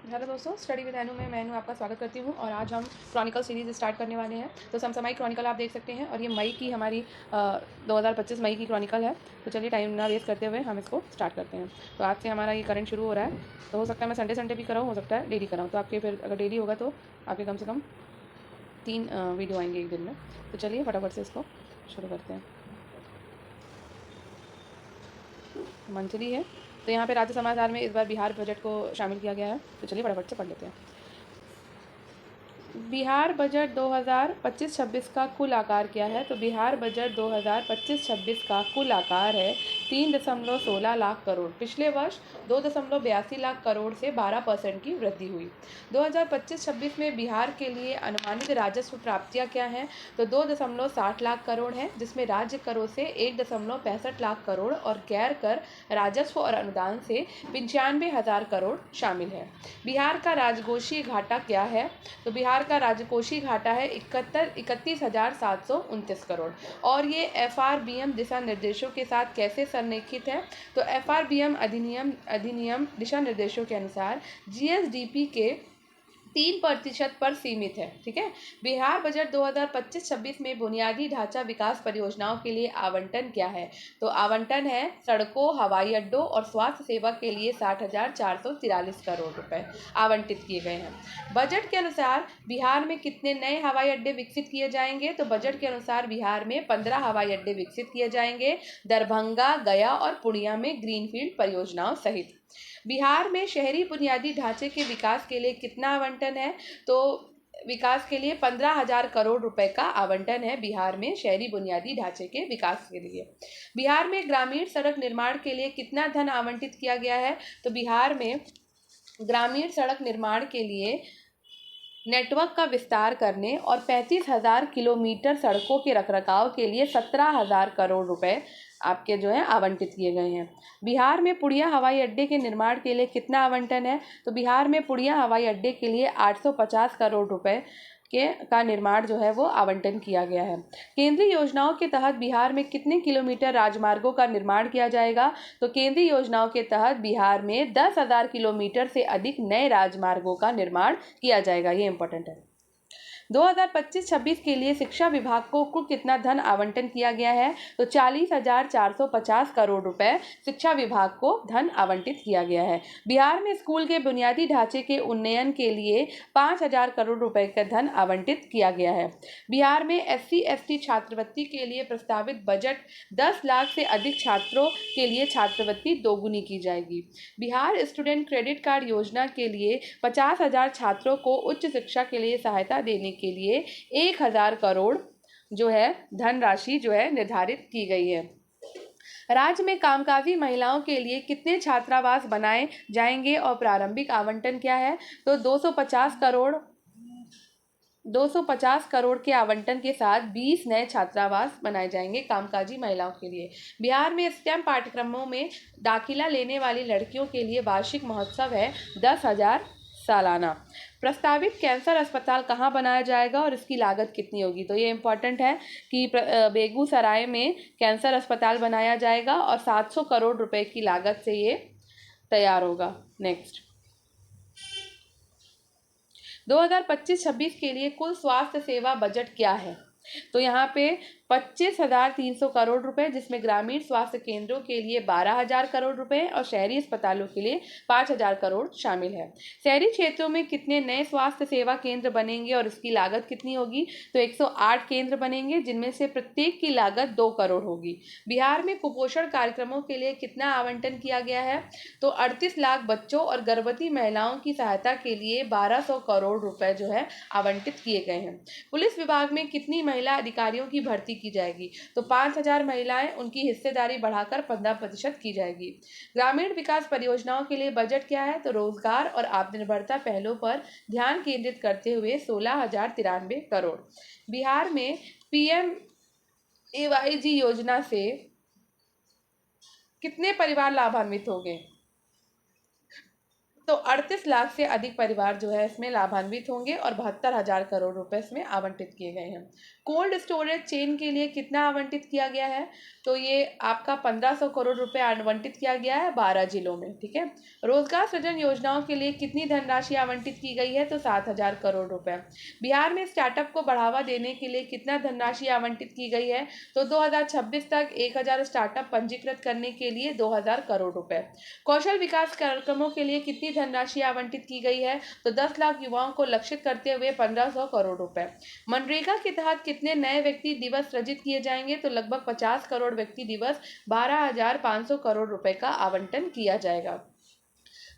Hello दोस्तों, study with एनु में मैं एनु आपका स्वागत करती हूँ। और आज हम क्रॉनिकल सीरीज़ स्टार्ट करने वाले हैं। तो समसामयिक क्रॉनिकल आप देख सकते हैं और ये मई की हमारी 2025 मई की क्रॉनिकल है। तो चलिए टाइम ना वेस्ट करते हुए हम इसको स्टार्ट करते हैं। तो आज से हमारा ये करंट शुरू हो रहा है। तो हो सकता है मैं संडे भी कराऊँ, हो सकता है डेली कराऊँ। तो आपके फिर अगर डेली होगा तो आपके कम से कम 3 वीडियो आएंगे एक दिन में। तो चलिए फटाफट से इसको शुरू करते हैं। मंथली है तो यहाँ पे राज्य समाचार में इस बार बिहार बजट को शामिल किया गया है। तो चलिए फटाफट से पढ़ लेते हैं। बिहार बजट 2025-26 का कुल आकार क्या है? तो बिहार बजट 2025-26 का कुल आकार है 3.16 लाख करोड़। पिछले वर्ष 2.82 लाख करोड़ से 12% की वृद्धि हुई। 2025-26 में बिहार के लिए अनुमानित राजस्व प्राप्तियां क्या हैं? तो 2.60 लाख करोड़ हैं, जिसमें राज्य करों से 1.65 लाख करोड़ और गैर कर राजस्व और अनुदान से 95,000 करोड़ शामिल है। बिहार का राजकोषीय घाटा क्या है? तो बिहार का राजकोषीय घाटा है 31,729 करोड़। और ये FRBM दिशा निर्देशों के साथ कैसे संरेखित है? तो FRBM अधिनियम दिशा निर्देशों के अनुसार GSDP के 3% पर सीमित है। ठीक है। बिहार बजट 2025-26 में बुनियादी ढांचा विकास परियोजनाओं के लिए आवंटन क्या है? तो आवंटन है सड़कों, हवाई अड्डों और स्वास्थ्य सेवा के लिए 60,443 करोड़ रुपए आवंटित किए गए हैं। बजट के अनुसार बिहार में कितने नए हवाई अड्डे विकसित किए जाएंगे? तो बजट के अनुसार बिहार में 15 हवाई अड्डे विकसित किए जाएंगे, दरभंगा, गया और पूर्णिया में ग्रीनफील्ड परियोजनाओं सहित। बिहार में शहरी बुनियादी ढांचे के विकास के लिए कितना आवंटन है? तो विकास के लिए 15,000 करोड़ रुपए का आवंटन है बिहार में शहरी बुनियादी ढांचे के विकास के लिए। बिहार में ग्रामीण सड़क निर्माण के लिए कितना धन आवंटित किया गया है? तो बिहार में ग्रामीण सड़क निर्माण के लिए नेटवर्क का विस्तार करने और 35,000 किलोमीटर सड़कों के रखरखाव के लिए 17,000 करोड़ रुपए आपके जो है आवंटित किए गए हैं। बिहार में पुड़िया हवाई अड्डे के निर्माण के लिए कितना आवंटन है? तो बिहार में पुड़िया हवाई अड्डे के लिए 850 करोड़ रुपए का निर्माण जो है वो आवंटन किया गया है। केंद्रीय योजनाओं के तहत बिहार में कितने किलोमीटर राजमार्गों का निर्माण किया जाएगा? तो केंद्रीय योजनाओं के तहत बिहार में 10,000 किलोमीटर से अधिक नए राजमार्गों का निर्माण किया जाएगा। ये इंपॉर्टेंट है। 2025-26 के लिए शिक्षा विभाग को कुल कितना धन आवंटन किया गया है? तो 40,450 करोड़ रुपए शिक्षा विभाग को धन आवंटित किया गया है। बिहार में स्कूल के बुनियादी ढांचे के उन्नयन के लिए 5,000 करोड़ रुपए का धन आवंटित किया गया है। बिहार में SC/ST छात्रवृत्ति के लिए प्रस्तावित बजट 10 लाख से अधिक छात्रों के लिए छात्रवृत्ति दोगुनी की जाएगी। बिहार स्टूडेंट क्रेडिट कार्ड योजना के लिए 50,000 छात्रों को उच्च शिक्षा के लिए सहायता देने के लिए 1,000 करोड़ जो है धनराशि जो है निर्धारित की गई है। राज्य में कामकाजी महिलाओं के लिए कितने छात्रावास बनाए जाएंगे और प्रारंभिक आवंटन क्या है? तो 250 करोड़ के आवंटन के साथ 20 नए छात्रावास बनाए जाएंगे कामकाजी महिलाओं के लिए। बिहार में स्टेम पाठ्यक्रमों में दाखिला लेने वाली लड़कियों के लिए वार्षिक महोत्सव है 10,000 सालाना। प्रस्तावित कैंसर अस्पताल कहाँ बनाया जाएगा और इसकी लागत कितनी होगी? तो ये इम्पोर्टेंट है कि बेगूसराय में कैंसर अस्पताल बनाया जाएगा और 700 करोड़ रुपए की लागत से ये तैयार होगा। नेक्स्ट, 2025-26 के लिए कुल स्वास्थ्य सेवा बजट क्या है? तो यहाँ पे 25,300 करोड़ रुपए, जिसमें ग्रामीण स्वास्थ्य केंद्रों के लिए 12,000 करोड़ रुपए और शहरी अस्पतालों के लिए 5,000 करोड़ शामिल है। शहरी क्षेत्रों में कितने नए स्वास्थ्य सेवा केंद्र बनेंगे और इसकी लागत कितनी होगी? तो 108 केंद्र बनेंगे, जिनमें से प्रत्येक की लागत 2 करोड़ होगी। बिहार में कुपोषण कार्यक्रमों के लिए कितना आवंटन किया गया है? तो 38 लाख बच्चों और गर्भवती महिलाओं की सहायता के लिए 1,200 करोड़ रुपए जो है आवंटित किए गए हैं। पुलिस विभाग में कितनी महिला अधिकारियों की भर्ती की जाएगी? तो 5,000 महिलाएं, उनकी हिस्सेदारी बढ़ाकर 15% की जाएगी। ग्रामीण विकास परियोजनाओं के लिए बजट क्या है? तो रोजगार और आत्मनिर्भरता पहलों पर ध्यान केंद्रित करते हुए 16,093 करोड़। बिहार में PMAYG योजना से कितने परिवार लाभान्वित होंगे? तो 38 लाख से अधिक परिवार जो है इसमें लाभान्वित होंगे और 72,000 करोड़ रुपए इसमें आवंटित किए गए हैं। कोल्ड स्टोरेज चेन के लिए कितना आवंटित किया गया है? तो ये आपका 1500 करोड़ रुपए आवंटित किया गया है 12 जिलों में। ठीक है। रोजगार सृजन योजनाओं के लिए कितनी धनराशि आवंटित की गई है? तो 7,000 करोड़ रुपए। बिहार में स्टार्टअप को बढ़ावा देने के लिए कितना धनराशि आवंटित की गई है? तो 2026 तक 1000 स्टार्टअप पंजीकृत करने के लिए 2000 करोड़ रुपए। कौशल विकास कार्यक्रमों के लिए कितनी धनराशि आवंटित की गई है? तो 10 लाख युवाओं को लक्षित करते हुए 1500 करोड़ रुपए। मनरेगा के तहत कितने नए व्यक्ति दिवस सृजित किए जाएंगे? तो लगभग 50 करोड़ व्यक्ति दिवस, 12,500 करोड़ रुपए का आवंटन किया जाएगा।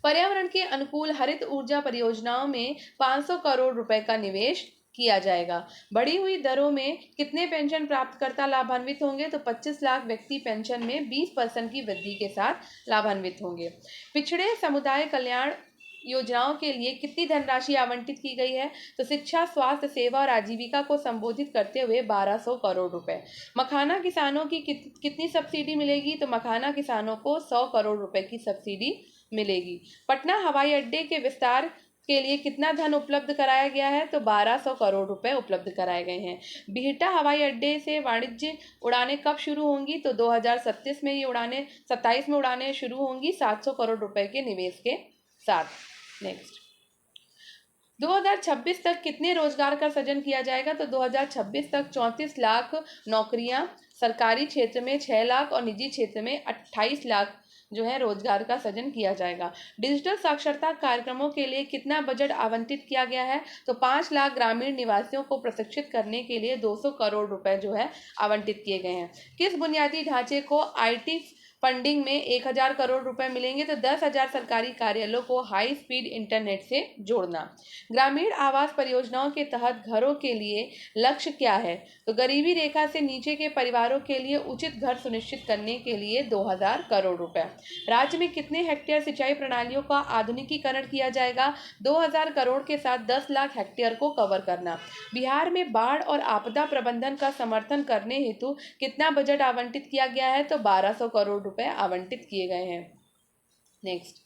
पर्यावरण के अनुकूल हरित ऊर्जा परियोजनाओं में 500 करोड़ रुपए का निवेश किया जाएगा। बढ़ी हुई दरों में कितने पेंशन प्राप्तकर्ता लाभान्वित होंगे? तो 25 लाख व्यक्ति पेंशन में 20% की वृद्धि के साथ लाभान्वित होंगे। पिछड़े समुदाय कल्याण योजनाओं के लिए कितनी धनराशि आवंटित की गई है? तो शिक्षा, स्वास्थ्य सेवा और आजीविका को संबोधित करते हुए 1200 करोड़ रुपए। मखाना किसानों की कितनी सब्सिडी मिलेगी? तो मखाना किसानों को 100 करोड़ रुपए की सब्सिडी मिलेगी। पटना हवाई अड्डे के विस्तार के लिए कितना धन उपलब्ध कराया गया है? तो 1200 करोड़ रुपए उपलब्ध कराए गए हैं। बिहटा हवाई अड्डे से वाणिज्य उड़ानें कब शुरू होंगी? तो 2027 में ये उड़ानें 27 में उड़ानें शुरू होंगी 700 करोड़ रुपए के निवेश के साथ। नेक्स्ट, 2026 तक कितने रोजगार का सृजन किया जाएगा? तो 2026 तक 34 लाख नौकरियां, सरकारी क्षेत्र में 6 लाख और निजी क्षेत्र में 28 लाख जो है रोजगार का सृजन किया जाएगा। डिजिटल साक्षरता कार्यक्रमों के लिए कितना बजट आवंटित किया गया है? तो 5 लाख ग्रामीण निवासियों को प्रशिक्षित करने के लिए 200 करोड़ रुपए जो है आवंटित किए गए हैं। किस बुनियादी ढांचे को आईटी फंडिंग में 1000 करोड़ रुपए मिलेंगे? तो 10,000 सरकारी कार्यालयों को हाई स्पीड इंटरनेट से जोड़ना। ग्रामीण आवास परियोजनाओं के तहत घरों के लिए लक्ष्य क्या है? तो गरीबी रेखा से नीचे के परिवारों के लिए उचित घर सुनिश्चित करने के लिए 2000 करोड़ रुपए। राज्य में कितने हेक्टेयर सिंचाई प्रणालियों का आधुनिकीकरण किया जाएगा? 2000 करोड़ के साथ 10 लाख हेक्टेयर को कवर करना। बिहार में बाढ़ और आपदा प्रबंधन का समर्थन करने हेतु कितना बजट आवंटित किया गया है? तो 1200 करोड़ रुपए आवंटित किए गए हैं। नेक्स्ट,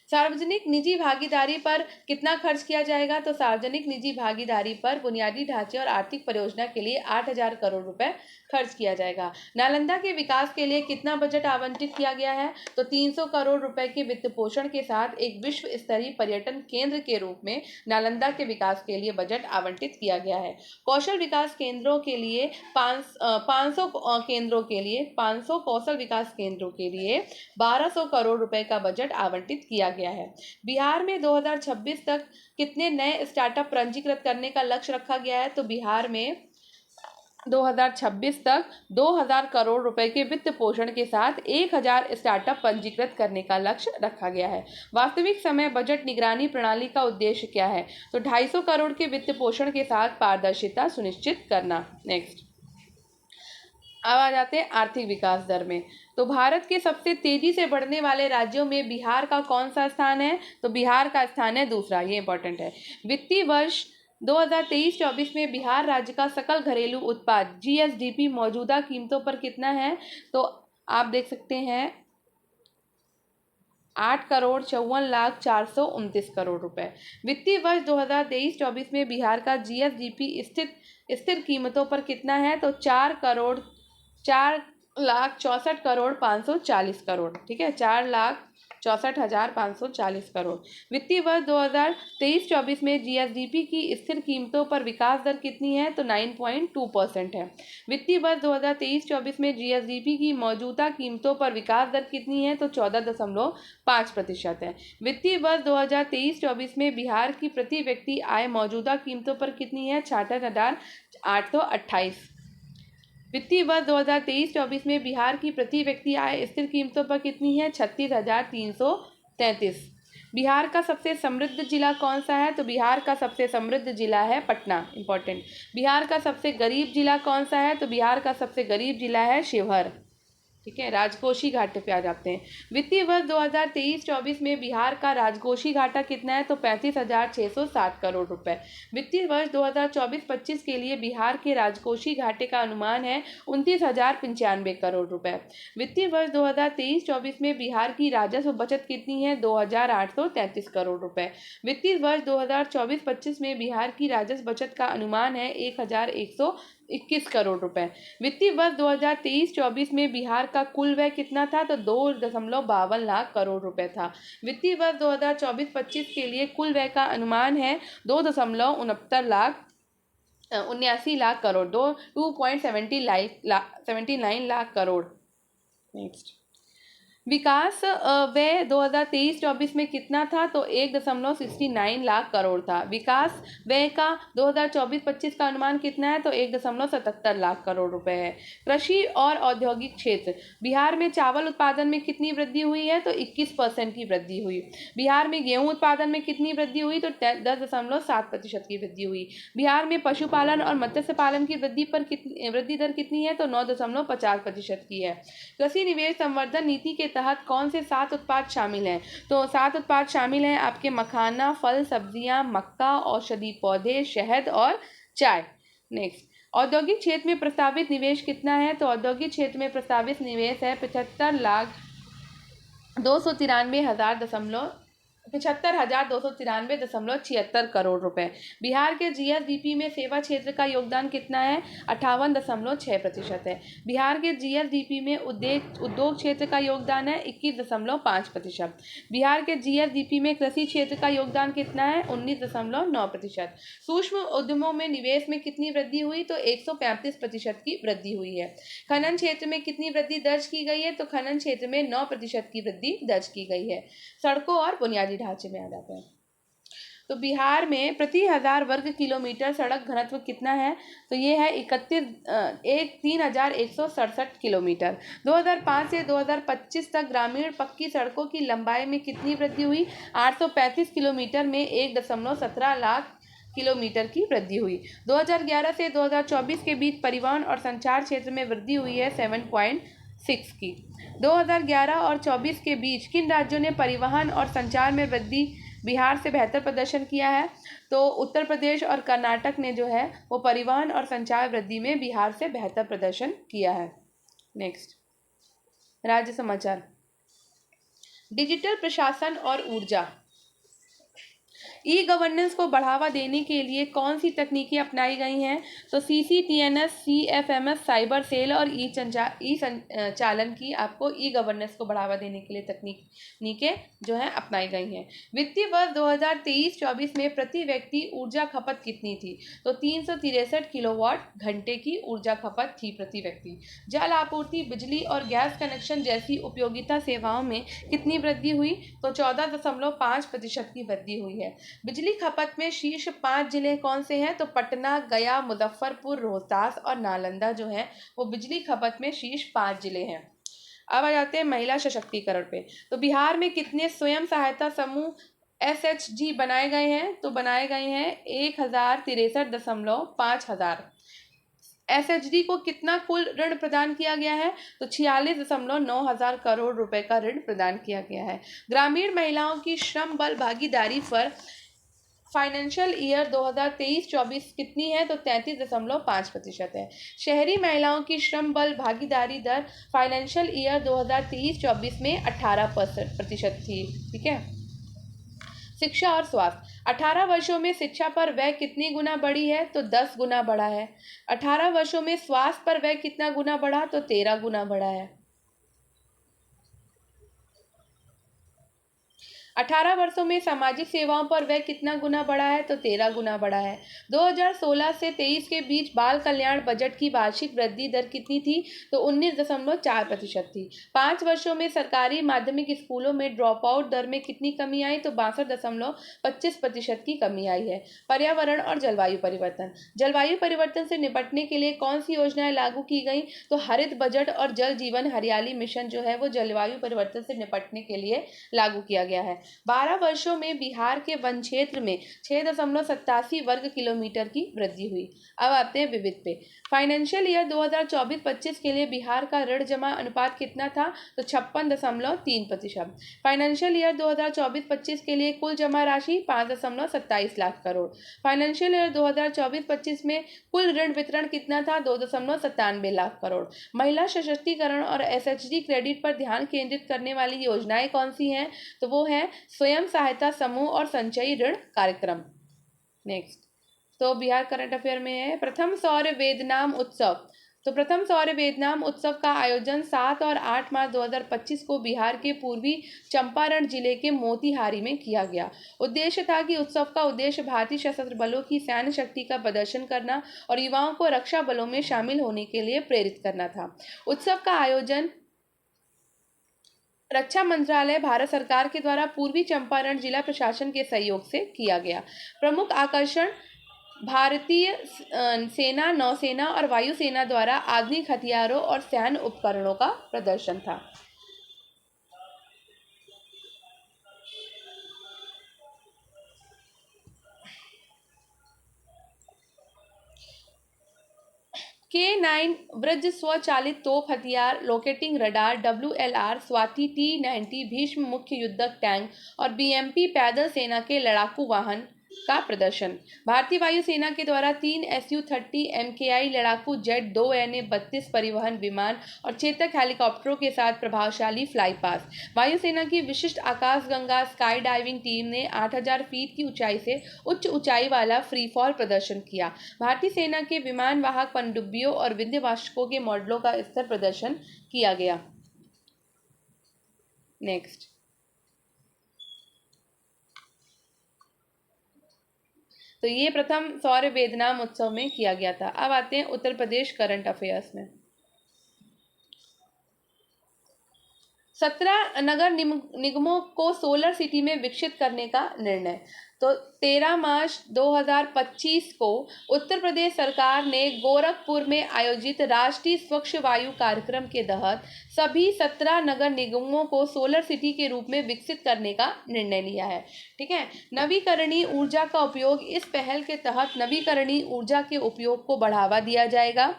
सार्वजनिक निजी भागीदारी पर कितना खर्च किया जाएगा? तो सार्वजनिक निजी भागीदारी पर बुनियादी ढांचे और आर्थिक परियोजना के लिए 8000 करोड़ रुपए खर्च किया जाएगा। नालंदा के विकास के लिए कितना बजट आवंटित किया गया है? तो 300 करोड़ रुपए के वित्त पोषण के साथ एक विश्व स्तरीय पर्यटन केंद्र के रूप में नालंदा के विकास के लिए बजट आवंटित किया गया है। कौशल विकास केंद्रों के लिए 500 केंद्रों के लिए 500 कौशल विकास केंद्रों के लिए 1200 करोड़ रुपए का बजट आवंटित किया गया है। बिहार में 2026 तक कितने नए स्टार्टअप पंजीकृत करने का लक्ष्य रखा गया है? तो बिहार में 2026 तक 2000 करोड़ रुपए के वित्त पोषण के साथ 1000 स्टार्टअप पंजीकृत करने का लक्ष्य रखा गया है। वास्तविक समय बजट निगरानी प्रणाली का उद्देश्य क्या है? तो 250 करोड़ के वित्त पोषण के साथ पारदर्शिता सुनिश्चित करना। नेक्स्ट, अब आ जाते हैं आर्थिक विकास दर में। तो भारत के सबसे तेजी से बढ़ने वाले राज्यों में बिहार का कौन सा स्थान है? तो बिहार का स्थान है दूसरा। ये इंपॉर्टेंट है। वित्तीय वर्ष 2023-24 में बिहार राज्य का सकल घरेलू उत्पाद जीएसडीपी मौजूदा कीमतों पर कितना है? तो आप देख सकते हैं 8,54,429 करोड़ रुपए। वित्तीय वर्ष 2023-24 में बिहार का जीएसडीपी स्थिर कीमतों पर कितना है? तो 4,64,540 करोड़। ठीक है, 4,64,540 करोड़। वित्तीय वर्ष 2023-24 में जीएसडीपी की स्थिर कीमतों पर विकास दर कितनी है? तो 9.2% है। वित्तीय वर्ष 2023-24 में जीएसडीपी की मौजूदा कीमतों पर विकास दर कितनी है? तो 14.5% है। वित्तीय वर्ष 2023-24 में बिहार की प्रति व्यक्ति आय मौजूदा कीमतों पर कितनी है? 66,828। वित्तीय वर्ष 2023-24 में बिहार की प्रति व्यक्ति आय स्थिर कीमतों पर कितनी है? 36,333। बिहार का सबसे समृद्ध जिला कौन सा है? तो बिहार का सबसे समृद्ध जिला है पटना। इंपॉर्टेंट। बिहार का सबसे गरीब जिला कौन सा है? तो बिहार का सबसे गरीब जिला है शिवहर। ठीक है, राजकोषीय घाटे पे आ जाते हैं। वित्तीय वर्ष 2023-24 में बिहार का राजकोषीय घाटा कितना है? तो 35,660 करोड़ रुपए। वित्तीय वर्ष 2024-25 के लिए बिहार के राजकोषीय घाटे का अनुमान है 29,095 करोड़ रुपए। वित्तीय वर्ष 2023-24 में बिहार की राजस्व बचत कितनी है? 2,833 करोड़ रुपए। वित्तीय वर्ष 2024-25 में बिहार की राजस्व बचत का अनुमान है 1,121 करोड़ रुपए। वित्तीय वर्ष 2023-24 में बिहार का कुल व्यय कितना था? तो 2.52 लाख करोड़ रुपए था। वित्तीय वर्ष 2024-25 के लिए कुल व्यय का अनुमान है 2.79 लाख करोड़, 2.79 लाख करोड़। नेक्स्ट, विकास व्यय 2023-24 में कितना था? तो 1.69 लाख करोड़ था। विकास व्यय का 2024-25 का अनुमान कितना है? तो 1.77 लाख करोड़ रुपए है। कृषि और औद्योगिक क्षेत्र, बिहार में चावल उत्पादन में कितनी वृद्धि हुई है? तो 21% की वृद्धि हुई। बिहार में गेहूं उत्पादन में कितनी वृद्धि हुई? तो 10.7% की वृद्धि हुई। बिहार में पशुपालन और मत्स्य पालन की वृद्धि दर कितनी है? तो 9.50% की है। कृषि निवेश संवर्धन नीति के तहत कौन से 7 उत्पाद शामिल हैं? तो 7 उत्पाद शामिल हैं आपके मखाना, फल, सब्जियां, मक्का, औषधि पौधे, शहद और चाय। नेक्स्ट, औद्योगिक क्षेत्र में प्रस्तावित निवेश कितना है? तो औद्योगिक क्षेत्र में प्रस्तावित निवेश है 75,293,76 करोड़ रुपए। बिहार के जीएसडीपी में सेवा क्षेत्र का योगदान कितना है? 58.6% है। बिहार के जीएसडीपी में उद्योग क्षेत्र का योगदान है 21.5%। बिहार के जीएसडीपी में कृषि क्षेत्र का योगदान कितना है? 19.9%। सूक्ष्म उद्यमों में निवेश में कितनी वृद्धि हुई? तो 135% की वृद्धि हुई है। खनन क्षेत्र में कितनी वृद्धि दर्ज की गई है? तो खनन क्षेत्र में 9% की वृद्धि दर्ज की गई है। सड़कों और बुनियादी ढांचे में आ जाते हैं। तो बिहार में प्रति 1000 वर्ग किलोमीटर सड़क घनत्व कितना है? तो ये है 3,167 किलोमीटर। 2005 से 2025 तक ग्रामीण पक्की सड़कों की लंबाई में कितनी वृद्धि हुई? 835 किलोमीटर में 1.17 लाख किलोमीटर की वृद्धि हुई। 2011 से 2024 के बीच परिवहन और संचार क्षेत्र में वृद्धि हुई है 7.6 की। 2011 और 24 के बीच किन राज्यों ने परिवहन और संचार में वृद्धि बिहार से बेहतर प्रदर्शन किया है? तो उत्तर प्रदेश और कर्नाटक ने जो है वो परिवहन और संचार वृद्धि में बिहार से बेहतर प्रदर्शन किया है। नेक्स्ट, राज्य समाचार। डिजिटल प्रशासन और ऊर्जा, ई गवर्नेंस को बढ़ावा देने के लिए कौन सी तकनीकें अपनाई गई हैं? तो CCTNS, CFMS, साइबर सेल और ई चालन की आपको ई गवर्नेंस को बढ़ावा देने के लिए तकनीकें जो है अपनाई गई हैं। वित्तीय वर्ष 2023-24 में प्रति व्यक्ति ऊर्जा खपत कितनी थी? तो 363 किलोवाट घंटे की ऊर्जा खपत थी प्रति व्यक्ति। जल आपूर्ति, बिजली और गैस कनेक्शन जैसी उपयोगिता सेवाओं में कितनी वृद्धि हुई? तो 14.5% की वृद्धि हुई है। बिजली खपत में शीर्ष 5 जिले कौन से हैं? तो पटना, गया, मुजफ्फरपुर, रोहतास और नालंदा जो है वो बिजली खपत में शीर्ष 5 जिले हैं। अब आ जाते हैं महिला सशक्तिकरण पे। तो बिहार में कितने स्वयं सहायता समूह SHG बनाए गए हैं? तो बनाए गए हैं 1,063.5 SHG को कितना कुल ऋण प्रदान किया गया है? तो 46.9 करोड़ रुपए का ऋण प्रदान किया गया है। ग्रामीण महिलाओं की श्रम बल भागीदारी पर फाइनेंशियल ईयर 2023-24 कितनी है? तो 33.5% है। शहरी महिलाओं की श्रम बल भागीदारी दर फाइनेंशियल ईयर 2023-24 में 18% थी। ठीक है। शिक्षा और स्वास्थ्य, 18 वर्षों में शिक्षा पर व्यय कितनी गुना बढ़ी है? तो 10 गुना बढ़ा है। 18 वर्षों में स्वास्थ्य पर व्यय कितना गुना बढ़ा? तो 13 गुना बढ़ा है। 18 वर्षों में सामाजिक सेवाओं पर व्यय कितना गुना बढ़ा है? तो 13 गुना बढ़ा है। 2016 से 23 के बीच बाल कल्याण बजट की वार्षिक वृद्धि दर कितनी थी? तो 19.4% थी। 5 वर्षों में सरकारी माध्यमिक स्कूलों में ड्रॉप आउट दर में कितनी कमी आई? तो 62.25% की कमी आई है। पर्यावरण और जलवायु परिवर्तन, जलवायु परिवर्तन से निपटने के लिए कौन सी योजनाएं लागू की गई? तो हरित बजट और जल जीवन हरियाली मिशन जो है वो जलवायु परिवर्तन से निपटने के लिए लागू किया गया है। 12 वर्षों में बिहार के वन क्षेत्र में 6.87 वर्ग किलोमीटर की वृद्धि हुई। अब आते हैं विविध पे। फाइनेंशियल ईयर 2024-25 के लिए बिहार का ऋण जमा अनुपात कितना था? तो 56.3%। फाइनेंशियल ईयर 2024-25 के लिए कुल जमा राशि 5.27 लाख करोड़। फाइनेंशियल ईयर 2024-25 में कुल ऋण वितरण कितना था? 2.97 लाख करोड़। महिला सशक्तिकरण और एसएचजी क्रेडिट पर ध्यान केंद्रित करने वाली योजनाएं कौन सी हैं? तो वो है स्वयं सहायता समूह और संचयी ऋण कार्यक्रम। नेक्स्ट, तो बिहार करंट अफेयर में है प्रथम सौर वेदनाम उत्सव। तो प्रथम सौर वेदनाम उत्सव का आयोजन 7 और 8 मार्च 2025 को बिहार के पूर्वी चंपारण जिले के मोतिहारी में किया गया। उद्देश्य था कि उत्सव का उद्देश्य भारतीय सशस्त्र बलों की सैन्य शक्ति का प्रदर्शन करना और युवाओं को रक्षा बलों में शामिल होने के लिए प्रेरित करना था। उत्सव का आयोजन रक्षा मंत्रालय भारत सरकार के द्वारा पूर्वी चंपारण जिला प्रशासन के सहयोग से किया गया। प्रमुख आकर्षण भारतीय सेना, नौसेना और वायुसेना द्वारा आधुनिक हथियारों और सैन्य उपकरणों का प्रदर्शन था। K9 वज्र स्वचालित तोप हथियार locating radar WLR, Swati T-90 Bhishma मुख्य युद्धक टैंक और BMP पैदल सेना के लड़ाकू वाहन का प्रदर्शन। भारतीय वायुसेना के द्वारा 3 Su-30 MKI लड़ाकू जेट, 2 Na-32 परिवहन विमान और चेतक हेलीकॉप्टरों के साथ प्रभावशाली फ्लाई पास। वायुसेना की विशिष्ट आकाशगंगा स्काई डाइविंग टीम ने 8000 फीट की ऊंचाई से उच्च ऊंचाई वाला फ्री फॉल प्रदर्शन किया। भारतीय सेना के विमान वाहक पनडुब्बियों और विध्वंसकों के मॉडलों का स्तर प्रदर्शन किया गया। नेक्स्ट, तो ये प्रथम सौर वेदनाम उत्सव में किया गया था। अब आते हैं उत्तर प्रदेश करंट अफेयर्स में। 17 नगर निगमों को सोलर सिटी में विकसित करने का निर्णय। तो 13 मार्च 2025 को उत्तर प्रदेश सरकार ने गोरखपुर में आयोजित राष्ट्रीय स्वच्छ वायु कार्यक्रम के तहत सभी 17 नगर निगमों को सोलर सिटी के रूप में विकसित करने का निर्णय लिया है। ठीक है, नवीकरणीय ऊर्जा का उपयोग। इस पहल के तहत नवीकरणीय ऊर्जा के उपयोग को बढ़ावा दिया जाएगा।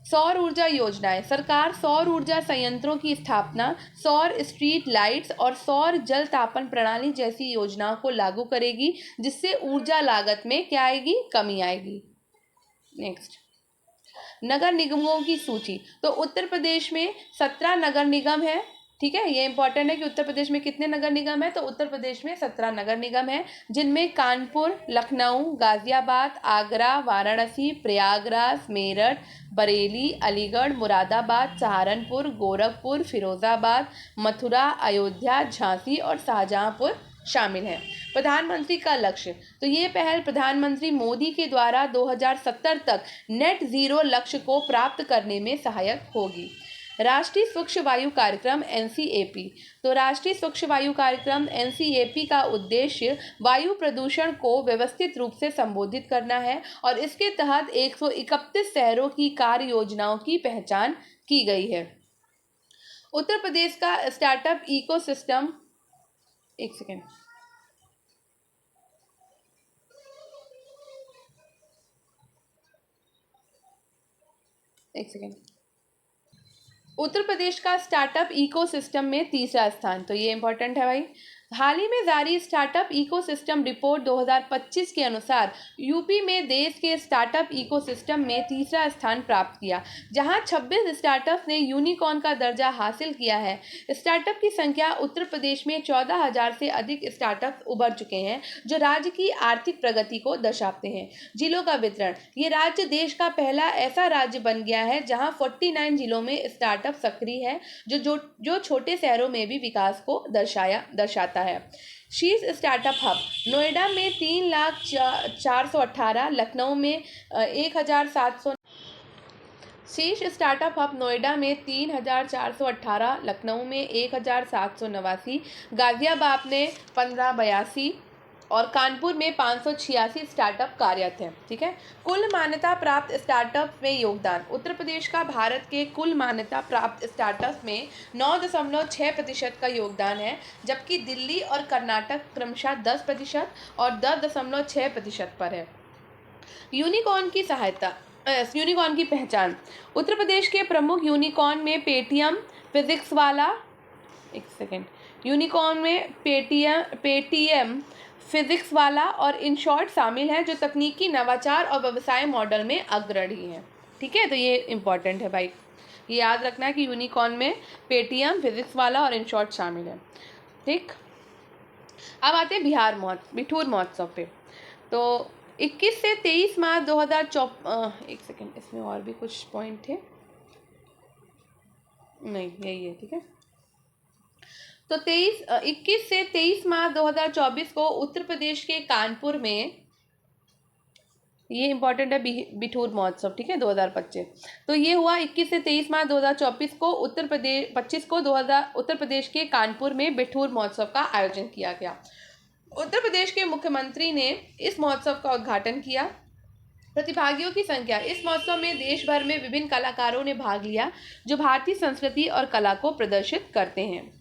सौर ऊर्जा योजनाएं। सरकार सौर ऊर्जा संयंत्रों की स्थापना, सौर स्ट्रीट लाइट्स और सौर जल तापन प्रणाली जैसी योजनाओं को लागू करेगी, जिससे ऊर्जा लागत में क्या आएगी? कमी आएगी। नेक्स्ट, नगर निगमों की सूची। तो उत्तर प्रदेश में 17 नगर निगम है। ठीक है, ये इंपॉर्टेंट है कि उत्तर प्रदेश में कितने नगर निगम है? तो उत्तर प्रदेश में 17 नगर निगम है, जिनमें कानपुर, लखनऊ, गाजियाबाद, आगरा, वाराणसी, प्रयागराज, मेरठ, बरेली, अलीगढ़, मुरादाबाद, सहारनपुर, गोरखपुर, फिरोजाबाद, मथुरा, अयोध्या, झांसी और शाहजहांपुर शामिल है। प्रधानमंत्री का लक्ष्य। तो ये पहल प्रधानमंत्री मोदी के द्वारा 2070 तक नेट जीरो लक्ष्य को प्राप्त करने में सहायक होगी। राष्ट्रीय स्वच्छ वायु कार्यक्रम NCAP। तो राष्ट्रीय स्वच्छ वायु कार्यक्रम NCAP का उद्देश्य वायु प्रदूषण को व्यवस्थित रूप से संबोधित करना है और इसके तहत 131 शहरों की कार्य योजनाओं की पहचान की गई है। उत्तर प्रदेश का स्टार्टअप इकोसिस्टम। एक सेकेंड, उत्तर प्रदेश का स्टार्टअप इकोसिस्टम में तीसरा स्थान। तो ये इंपॉर्टेंट है भाई। हाल ही में जारी स्टार्टअप इकोसिस्टम रिपोर्ट 2025 के अनुसार यूपी में देश के स्टार्टअप इकोसिस्टम में तीसरा स्थान प्राप्त किया, जहां 26 स्टार्टअप ने यूनिकॉर्न का दर्जा हासिल किया है। स्टार्टअप की संख्या उत्तर प्रदेश में 14,000 से अधिक स्टार्टअप उभर चुके हैं, जो राज्य की आर्थिक प्रगति को दर्शाते हैं। जिलों का वितरण। ये राज्य देश का पहला ऐसा राज्य बन गया है जहां 49 जिलों में स्टार्टअप सक्रिय है, जो छोटे शहरों में भी विकास को दर्शाता है। शीर्ष स्टार्टअप हब। नोएडा में 3,04,18, लखनऊ में 1,700। शीर्ष स्टार्टअप हब नोएडा में 3,418, लखनऊ में 1,789, गाजियाबाद में 1582 और कानपुर में 586 स्टार्टअप कार्यरत हैं। ठीक है, कुल मान्यता प्राप्त स्टार्टअप में योगदान। उत्तर प्रदेश का भारत के कुल मान्यता प्राप्त स्टार्टअप में 9.6% का योगदान है, जबकि दिल्ली और कर्नाटक क्रमशः 10% और 10.6% पर है। यूनिकॉर्न की यूनिकॉर्न की पहचान। उत्तर प्रदेश के प्रमुख यूनिकॉर्न में पेटीएम फिजिक्स वाला यूनिकॉर्न में पेटीएम फिजिक्स वाला और इनशॉर्ट शामिल हैं, जो तकनीकी नवाचार और व्यवसाय मॉडल में अग्रणी हैं। ठीक है, तो ये इम्पॉर्टेंट है भाई, ये याद रखना है कि यूनिकॉर्न में पेटीएम फिजिक्स वाला और इनशॉर्ट शामिल है। ठीक, अब आते हैं बिठूर महोत्सव पे। तो 21 से 23 मार्च 2024 इसमें और भी कुछ पॉइंट थे, नहीं यही है। ठीक है, तो 21 से 23 मार्च 2024 को उत्तर प्रदेश के कानपुर में, ये इंपॉर्टेंट है, बिठूर महोत्सव। ठीक है, 2025। तो ये हुआ 21 से 23 मार्च 2024 को उत्तर प्रदेश के कानपुर में बिठूर महोत्सव का आयोजन किया गया। उत्तर प्रदेश के मुख्यमंत्री ने इस महोत्सव का उद्घाटन किया। प्रतिभागियों की संख्या। इस महोत्सव में देश भर में विभिन्न कलाकारों ने भाग लिया, जो भारतीय संस्कृति और कला को प्रदर्शित करते हैं।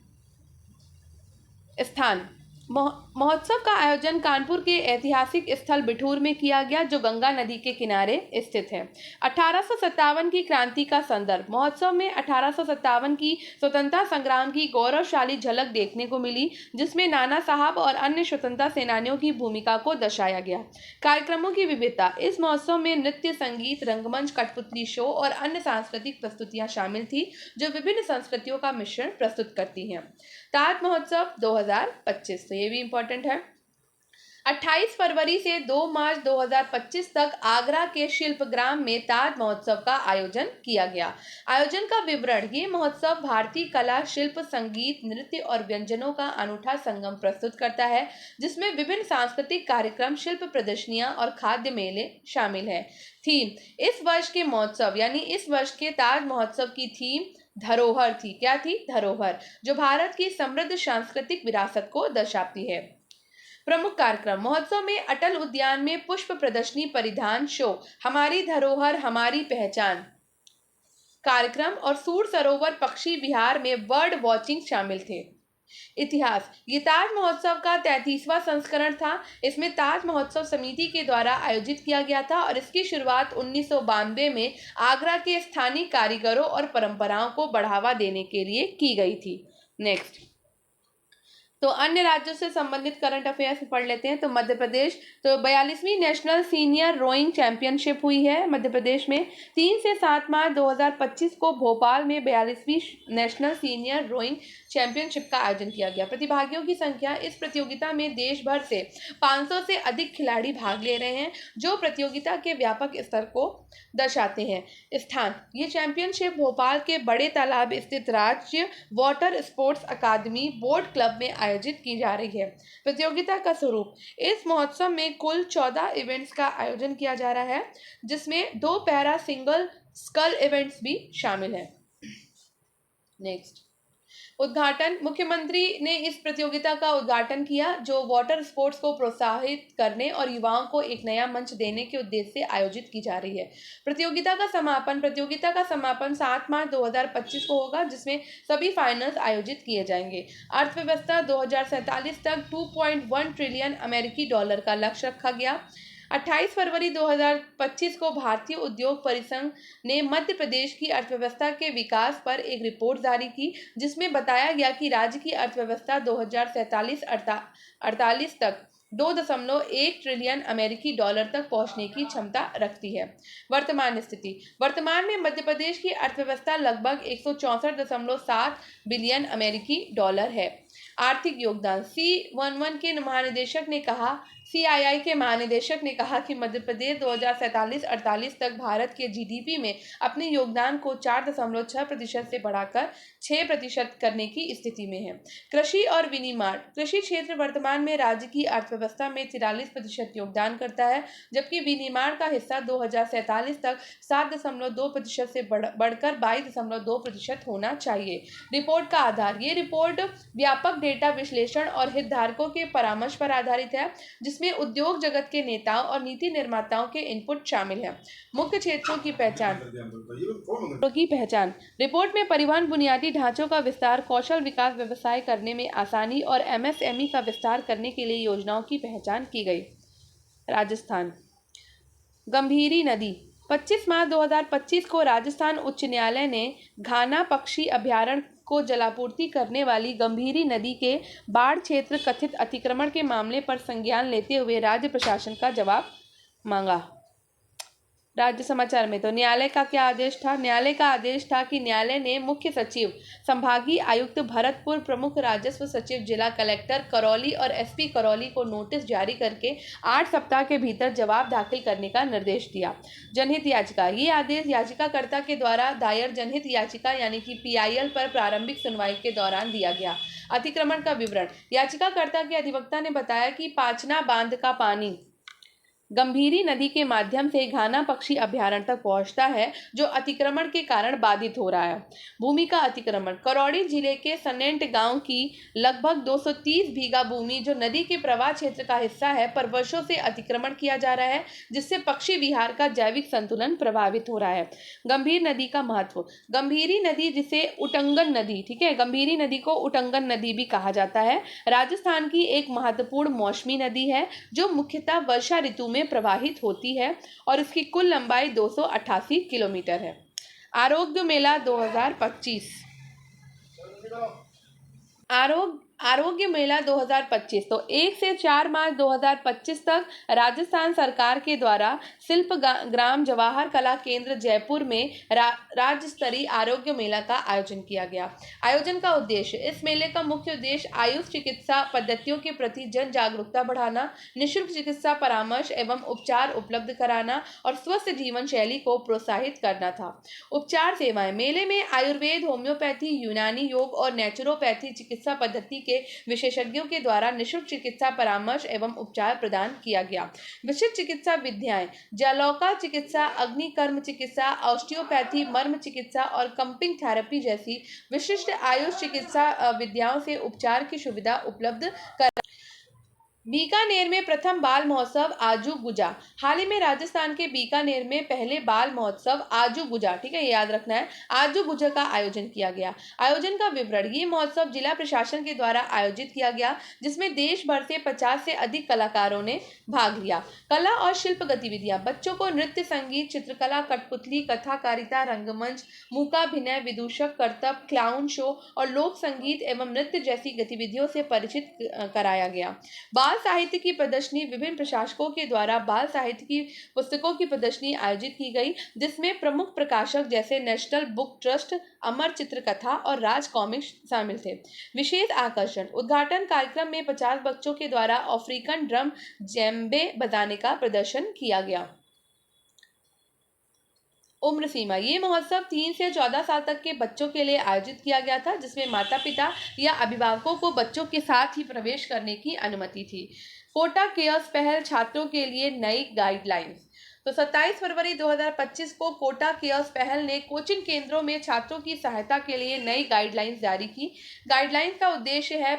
स्थान। महोत्सव का आयोजन कानपुर के ऐतिहासिक स्थल बिठूर में किया गया, जो गंगा नदी के किनारे स्थित है। 1857 की क्रांति का संदर्भ। महोत्सव में 1857 की स्वतंत्रता संग्राम की गौरवशाली झलक देखने को मिली, जिसमें नाना साहब और अन्य स्वतंत्रता सेनानियों की भूमिका को दर्शाया गया। कार्यक्रमों की विविधता। इस महोत्सव में नृत्य, संगीत, रंगमंच, कठपुतली शो और अन्य सांस्कृतिक प्रस्तुतियां शामिल थी, जो विभिन्न संस्कृतियों का मिश्रण प्रस्तुत करती हैं। ताज महोत्सव 2025, तो ये भी इम्पोर्टेंट है। 28 फरवरी से 2 मार्च 2025 तक आगरा के शिल्पग्राम में ताज महोत्सव का आयोजन किया गया। आयोजन का विवरण। ये महोत्सव भारतीय कला, शिल्प, संगीत, नृत्य और व्यंजनों का अनूठा संगम प्रस्तुत करता है, जिसमें विभिन्न सांस्कृतिक कार्यक्रम, शिल्प प्रदर्शनियां और खाद्य मेले शामिल हैं। थीम। इस वर्ष के महोत्सव यानी इस वर्ष के ताज महोत्सव की थीम धरोहर थी। क्या थी? धरोहर, जो भारत की समृद्ध सांस्कृतिक विरासत को दर्शाती है। प्रमुख कार्यक्रम। महोत्सव में अटल उद्यान में पुष्प प्रदर्शनी, परिधान शो, हमारी धरोहर हमारी पहचान कार्यक्रम और सूर सरोवर पक्षी विहार में बर्ड वॉचिंग शामिल थे। इतिहास। ये ताज महोत्सव का 33वां संस्करण था। इसमें ताज महोत्सव समिति के द्वारा आयोजित किया गया था और इसकी शुरुआत 1992 में आगरा के स्थानीय कारीगरों और परंपराओं को बढ़ावा देने के लिए की गई थी। नेक्स्ट, तो अन्य राज्यों से संबंधित करंट अफेयर्स पढ़ लेते हैं। तो मध्य प्रदेश, तो 42वीं नेशनल सीनियर रोइंग चैंपियनशिप हुई है मध्य प्रदेश में। 3 से 7 मार्च 2025 को भोपाल में 42वीं नेशनल सीनियर रोइंग चैंपियनशिप का आयोजन किया गया। प्रतिभागियों की संख्या। इस प्रतियोगिता में देश भर से 500 से अधिक खिलाड़ी भाग ले रहे हैं, जो प्रतियोगिता के व्यापक स्तर को दर्शाते हैं। स्थान। ये चैंपियनशिप भोपाल के बड़े तालाब स्थित राज्य water sports academy boat club में आयोजित की जा रही है। प्रतियोगिता का स्वरूप। इस महोत्सव में कुल 14 इवेंट्स का आयोजन किया जा रहा है, जिसमें 2 पैरा सिंगल स्कल इवेंट्स भी शामिल हैं। नेक्स्ट, उद्घाटन। मुख्यमंत्री ने इस प्रतियोगिता का उद्घाटन किया, जो वाटर स्पोर्ट्स को प्रोत्साहित करने और युवाओं को एक नया मंच देने के उद्देश्य से आयोजित की जा रही है। प्रतियोगिता का समापन 7 मार्च 2025 को होगा, जिसमें सभी फाइनल्स आयोजित किए जाएंगे। अर्थव्यवस्था। 2047 तक 2.1 ट्रिलियन अमेरिकी डॉलर का लक्ष्य रखा गया। 28 फरवरी 2025 को भारतीय उद्योग परिसंघ ने मध्य प्रदेश की अर्थव्यवस्था के विकास पर एक रिपोर्ट जारी की, जिसमें बताया गया कि राज्य की अर्थव्यवस्था 2047-48 तक 2.1 ट्रिलियन अमेरिकी डॉलर तक पहुंचने की क्षमता रखती है। वर्तमान स्थिति। वर्तमान में मध्य प्रदेश की अर्थव्यवस्था लगभग 164.7 बिलियन अमेरिकी डॉलर है। आर्थिक योगदान। C11 के महानिदेशक ने कहा CII के महानिदेशक ने कहा कि मध्य प्रदेश 2047-48 तक भारत के GDP में अपने योगदान को 4.6% से बढ़ाकर 6% करने की स्थिति में है। कृषि और विनिर्माण। कृषि क्षेत्र वर्तमान में राज्य की अर्थव्यवस्था में 43% योगदान करता है, जबकि विनिर्माण का हिस्सा 2047 तक 7.2% से बढ़कर 22.2% होना चाहिए। रिपोर्ट का आधार। ये रिपोर्ट व्यापक डेटा विश्लेषण और हितधारकों के परामर्श पर आधारित है, जिसमें उद्योग जगत के नेताओं और नीति निर्माताओं के इनपुट शामिल है। मुख्य क्षेत्रों की पहचान रिपोर्ट में परिवहन बुनियादी ढांचों का विस्तार, कौशल विकास, व्यवसाय करने में आसानी और एमएसएमई का विस्तार करने के लिए योजनाओं की पहचान की गई। राजस्थान, गंभीरी नदी। 25 मार्च 2025 को राजस्थान उच्च न्यायालय ने घाना पक्षी अभयारण्य को जलापूर्ति करने वाली गंभीरी नदी के बाढ़ क्षेत्र कथित अतिक्रमण के मामले पर संज्ञान लेते हुए राज्य प्रशासन का जवाब मांगा। राज्य समाचार में तो न्यायालय का क्या आदेश था? न्यायालय का आदेश था कि न्यायालय ने मुख्य सचिव, संभागीय आयुक्त भरतपुर, प्रमुख राजस्व सचिव, जिला कलेक्टर करौली और एसपी करौली को नोटिस जारी करके 8 सप्ताह के भीतर जवाब दाखिल करने का निर्देश दिया। जनहित याचिका। ये आदेश याचिकाकर्ता के द्वारा दायर जनहित याचिका यानी कि पीआईएल पर प्रारंभिक सुनवाई के दौरान दिया गया। अतिक्रमण का विवरण। याचिकाकर्ता के अधिवक्ता ने बताया कि पाचना बांध का पानी गंभीरी नदी के माध्यम से घाना पक्षी अभयारण्य तक पहुंचता है, जो अतिक्रमण के कारण बाधित हो रहा है। भूमि का अतिक्रमण। करौली जिले के सनेंट गांव की लगभग 230 बीघा भूमि, जो नदी के प्रवाह क्षेत्र का हिस्सा है, पर वर्षों से अतिक्रमण किया जा रहा है, जिससे पक्षी विहार का जैविक संतुलन प्रभावित हो रहा है। गंभीर नदी का महत्व। गंभीरी नदी, जिसे उटंगन नदी, ठीक है, गंभीरी नदी को उटंगन नदी भी कहा जाता है, राजस्थान की एक महत्वपूर्ण मौसमी नदी है, जो मुख्यतः वर्षा ऋतु में प्रवाहित होती है और इसकी कुल लंबाई 288 किलोमीटर है। आरोग्य मेला 2025। आरोग्य मेला 2025 तो 1 से 4 मार्च 2025 तक राजस्थान सरकार के द्वारा शिल्प ग्राम जवाहर कला केंद्र जयपुर में राज्य स्तरीय आरोग्य मेला का आयोजन किया गया। आयोजन का उद्देश्य। इस मेले का मुख्य उद्देश्य आयुष चिकित्सा पद्धतियों के प्रति जन जागरूकता बढ़ाना, निःशुल्क चिकित्सा परामर्श एवं उपचार उपलब्ध कराना और स्वस्थ जीवन शैली को प्रोत्साहित करना था। उपचार सेवाएं। मेले में आयुर्वेद, होम्योपैथी, यूनानी योग और नेचुरोपैथी चिकित्सा पद्धति के विशेषज्ञों के द्वारा निःशुल्क चिकित्सा परामर्श एवं उपचार प्रदान किया गया। विशिष्ट चिकित्सा विद्याएं। जालौका चिकित्सा, अग्निकर्म चिकित्सा, ऑस्टियोपैथी, मर्म चिकित्सा और कंपिंग थेरेपी जैसी विशिष्ट आयुष चिकित्सा विद्याओं से उपचार की सुविधा उपलब्ध कर। बीकानेर में प्रथम बाल महोत्सव आजू गुजा। हाल ही में राजस्थान के बीकानेर में पहले बाल महोत्सव आजू गुजा, ठीक है, ये याद रखना है, आजू गुजा का आयोजन किया गया। आयोजन का विवरण। ये महोत्सव जिला प्रशासन के द्वारा आयोजित किया गया, जिसमें देश भर से 50 से अधिक कलाकारों ने भाग लिया। कला और शिल्प गतिविधियां। बच्चों को नृत्य, संगीत, चित्रकला, कठपुतली, कथाकारिता, रंगमंच, मूकाभिनय, विदूषक करतब, क्लाउन शो और लोक संगीत एवं नृत्य जैसी गतिविधियों से परिचित कराया गया। बाल साहित्य की प्रदर्शनी। विभिन्न प्रकाशकों के द्वारा बाल साहित्य की पुस्तकों की प्रदर्शनी आयोजित की गई, जिसमें प्रमुख प्रकाशक जैसे नेशनल बुक ट्रस्ट, अमर चित्रकथा और राज कॉमिक्स शामिल थे। विशेष आकर्षण। उद्घाटन कार्यक्रम में 50 बच्चों के द्वारा अफ्रीकन ड्रम जेम्बे बजाने का प्रदर्शन किया गया। उम्र सीमा। ये महोत्सव 3 से 14 साल तक के बच्चों के लिए आयोजित किया गया था, जिसमें माता पिता या अभिभावकों को बच्चों के साथ ही प्रवेश करने की अनुमति थी। कोटा केयर्स पहल। छात्रों के लिए नई गाइडलाइंस। तो 27 फरवरी 2025 को कोटा केयर्स पहल ने कोचिंग केंद्रों में छात्रों की सहायता के लिए नई गाइडलाइंस जारी की। गाइडलाइंस का उद्देश्य है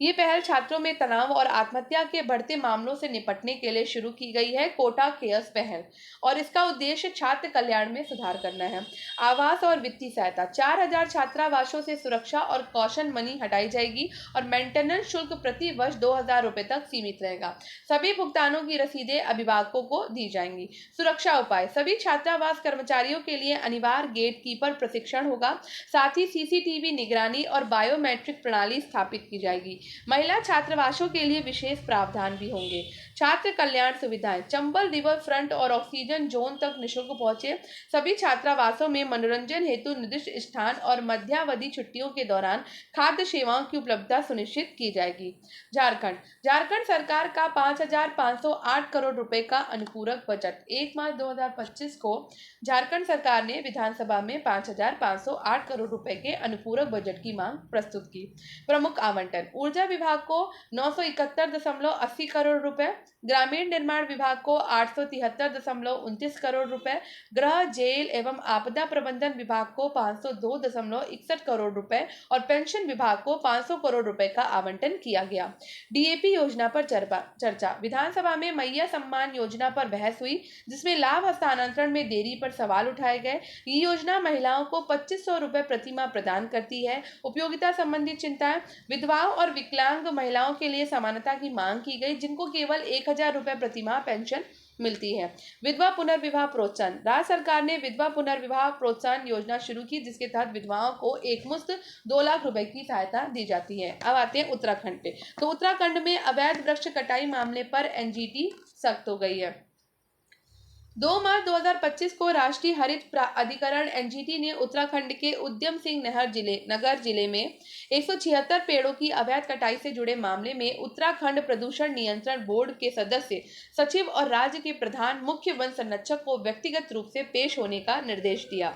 ये पहल छात्रों में तनाव और आत्महत्या के बढ़ते मामलों से निपटने के लिए शुरू की गई है। कोटा केयर्स पहल और इसका उद्देश्य छात्र कल्याण में सुधार करना है। आवास और वित्तीय सहायता। 4000 छात्रावासों से सुरक्षा और कौशन मनी हटाई जाएगी और मेंटेनेंस शुल्क प्रति वर्ष 2000 रुपए तक सीमित रहेगा। सभी भुगतानों की रसीदें अभिभावकों को दी जाएंगी। सुरक्षा उपाय। सभी छात्रावास कर्मचारियों के लिए अनिवार्य गेट कीपर प्रशिक्षण होगा। साथ ही सीसीटीवी निगरानी और बायोमेट्रिक प्रणाली स्थापित की जाएगी। महिला छात्रावासों के लिए विशेष प्रावधान भी होंगे। छात्र कल्याण सुविधाएं। चंबल रिवर फ्रंट और ऑक्सीजन जोन तक निःशुल्क पहुंचे। सभी छात्रावासों में मनोरंजन हेतु निर्दिष्ट स्थान और मध्यावधि छुट्टियों के दौरान खाद्य सेवाओं की उपलब्धता सुनिश्चित की जाएगी। झारखंड सरकार का 5508 करोड़ रुपए का अनुपूरक बजट। 1 मार्च 2025 को झारखंड सरकार ने विधानसभा में 5508 करोड़ रुपए के अनुपूरक बजट की मांग प्रस्तुत की। प्रमुख आवंटन। ऊर्जा ऊर्जा विभाग को 971.80 करोड़ रुपए, ग्रामीण निर्माण विभाग को 873.29 करोड़ रुपए, गृह जेल एवं आपदा प्रबंधन विभाग को 502.61 करोड़ रुपए और पेंशन विभाग को 500 करोड़ रुपए का आवंटन किया गया। डीएपी योजना पर चर्चा। विधानसभा में मैया सम्मान योजना पर बहस हुई, जिसमें लाभ हस्तांतरण में देरी पर सवाल उठाए गए। ये योजना महिलाओं को 2500 रुपए प्रतिमाह प्रदान करती है। उपयोगिता संबंधी चिंताएं। विधवाओं और विकलांग महिलाओं के लिए समानता की मांग की गई, जिनको केवल 1000 रुपए प्रतिमाह पेंशन मिलती है। विधवा पुनर्विवाह प्रोत्साहन। राज्य सरकार ने विधवा पुनर्विवाह प्रोत्साहन योजना शुरू की, जिसके तहत विधवाओं को एकमुश्त 2 लाख रुपए की सहायता दी जाती है। अब आते हैं उत्तराखंड पे। तो उत्तराखंड में अवैध वृक्ष कटाई मामले पर एनजीटी सख्त हो गई है। 2 मार्च 2025 को राष्ट्रीय हरित अधिकरण एनजीटी ने उत्तराखंड के उद्यम सिंह नगर जिले में 176 पेड़ों की अवैध कटाई से जुड़े मामले में उत्तराखंड प्रदूषण नियंत्रण बोर्ड के सदस्य सचिव और राज्य के प्रधान मुख्य वन संरक्षक को व्यक्तिगत रूप से पेश होने का निर्देश दिया।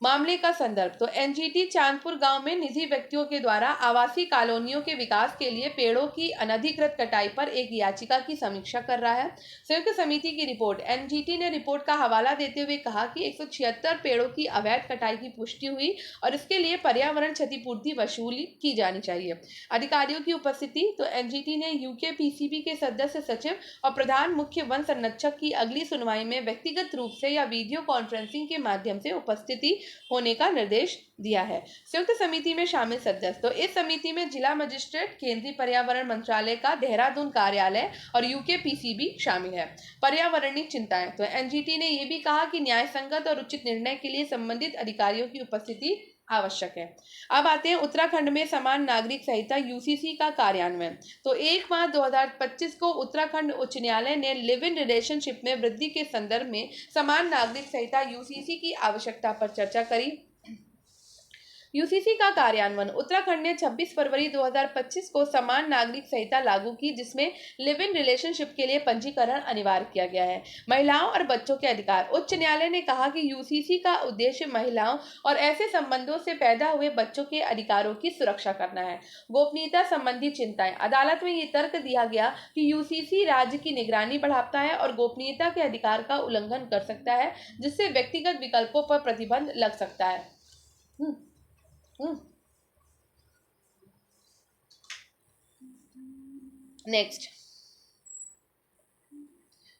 मामले का संदर्भ। तो एनजीटी चांदपुर गांव में निजी व्यक्तियों के द्वारा आवासीय कॉलोनियों के विकास के लिए पेड़ों की अनधिकृत कटाई पर एक याचिका की समीक्षा कर रहा है। संयुक्त समिति की रिपोर्ट। एनजीटी ने रिपोर्ट का हवाला देते हुए कहा कि 176 पेड़ों की अवैध कटाई की पुष्टि हुई और इसके लिए पर्यावरण क्षतिपूर्ति वसूली की जानी चाहिए। अधिकारियों की उपस्थिति। तो एनजीटी ने यूकेपीसीबी के सदस्य सचिव और प्रधान मुख्य वन संरक्षक की अगली सुनवाई में व्यक्तिगत रूप से या वीडियो कॉन्फ्रेंसिंग के माध्यम से उपस्थिति होने का निर्देश दिया है। संयुक्त समिति में शामिल सदस्य। तो इस समिति में जिला मजिस्ट्रेट, केंद्रीय पर्यावरण मंत्रालय का देहरादून कार्यालय और यूकेपीसीबी शामिल है। पर्यावरणीय चिंताएं। तो एनजीटी ने यह भी कहा कि न्याय संगत और उचित निर्णय के लिए संबंधित अधिकारियों की उपस्थिति आवश्यक है। अब आते हैं उत्तराखंड में समान नागरिक संहिता यूसीसी का कार्यान्वयन। तो 1 मार्च 2025 को उत्तराखंड उच्च न्यायालय ने लिव इन रिलेशनशिप में वृद्धि के संदर्भ में समान नागरिक संहिता यूसीसी की आवश्यकता पर चर्चा करी। यूसीसी का कार्यान्वयन। उत्तराखंड ने 26 फरवरी 2025 को समान नागरिक संहिता लागू की, जिसमें लिव इन रिलेशनशिप के लिए पंजीकरण अनिवार्य किया गया है। महिलाओं और बच्चों के अधिकार। उच्च न्यायालय ने कहा कि यूसीसी का उद्देश्य महिलाओं और ऐसे संबंधों से पैदा हुए बच्चों के अधिकारों की सुरक्षा करना है। गोपनीयता संबंधी चिंताएं। अदालत में ये तर्क दिया गया कि यूसीसी राज्य की निगरानी बढ़ाता है और गोपनीयता के अधिकार का उल्लंघन कर सकता है, जिससे व्यक्तिगत विकल्पों पर प्रतिबंध लग सकता है।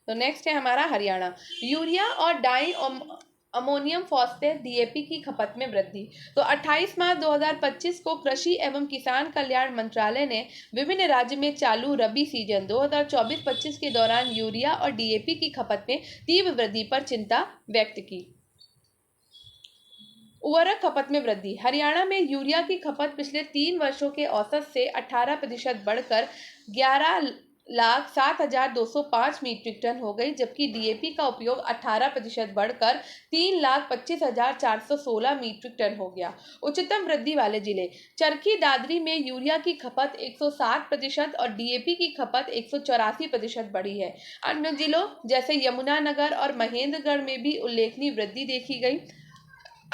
नेक्स्ट है हमारा हरियाणा। यूरिया और डाई अमोनियम फॉस्फेट डीएपी की खपत में वृद्धि। तो 28 मार्च 2025 को कृषि एवं किसान कल्याण मंत्रालय ने विभिन्न राज्य में चालू रबी सीजन 2024-25 के दौरान यूरिया और डीएपी की खपत में तीव्र वृद्धि पर चिंता व्यक्त की। उर्वरक खपत में वृद्धि। हरियाणा में यूरिया की खपत पिछले 3 वर्षों के औसत से 18% बढ़कर 11,07,205 मीट्रिक टन हो गई, जबकि डीएपी का उपयोग 18% बढ़कर 3,25,416 मीट्रिक टन हो गया। उच्चतम वृद्धि वाले जिले। चरखी दादरी में यूरिया की खपत 160% और डीएपी की खपत 184% बढ़ी है। अन्य जिलों जैसे यमुनानगर और महेंद्रगढ़ में भी उल्लेखनीय वृद्धि देखी गई।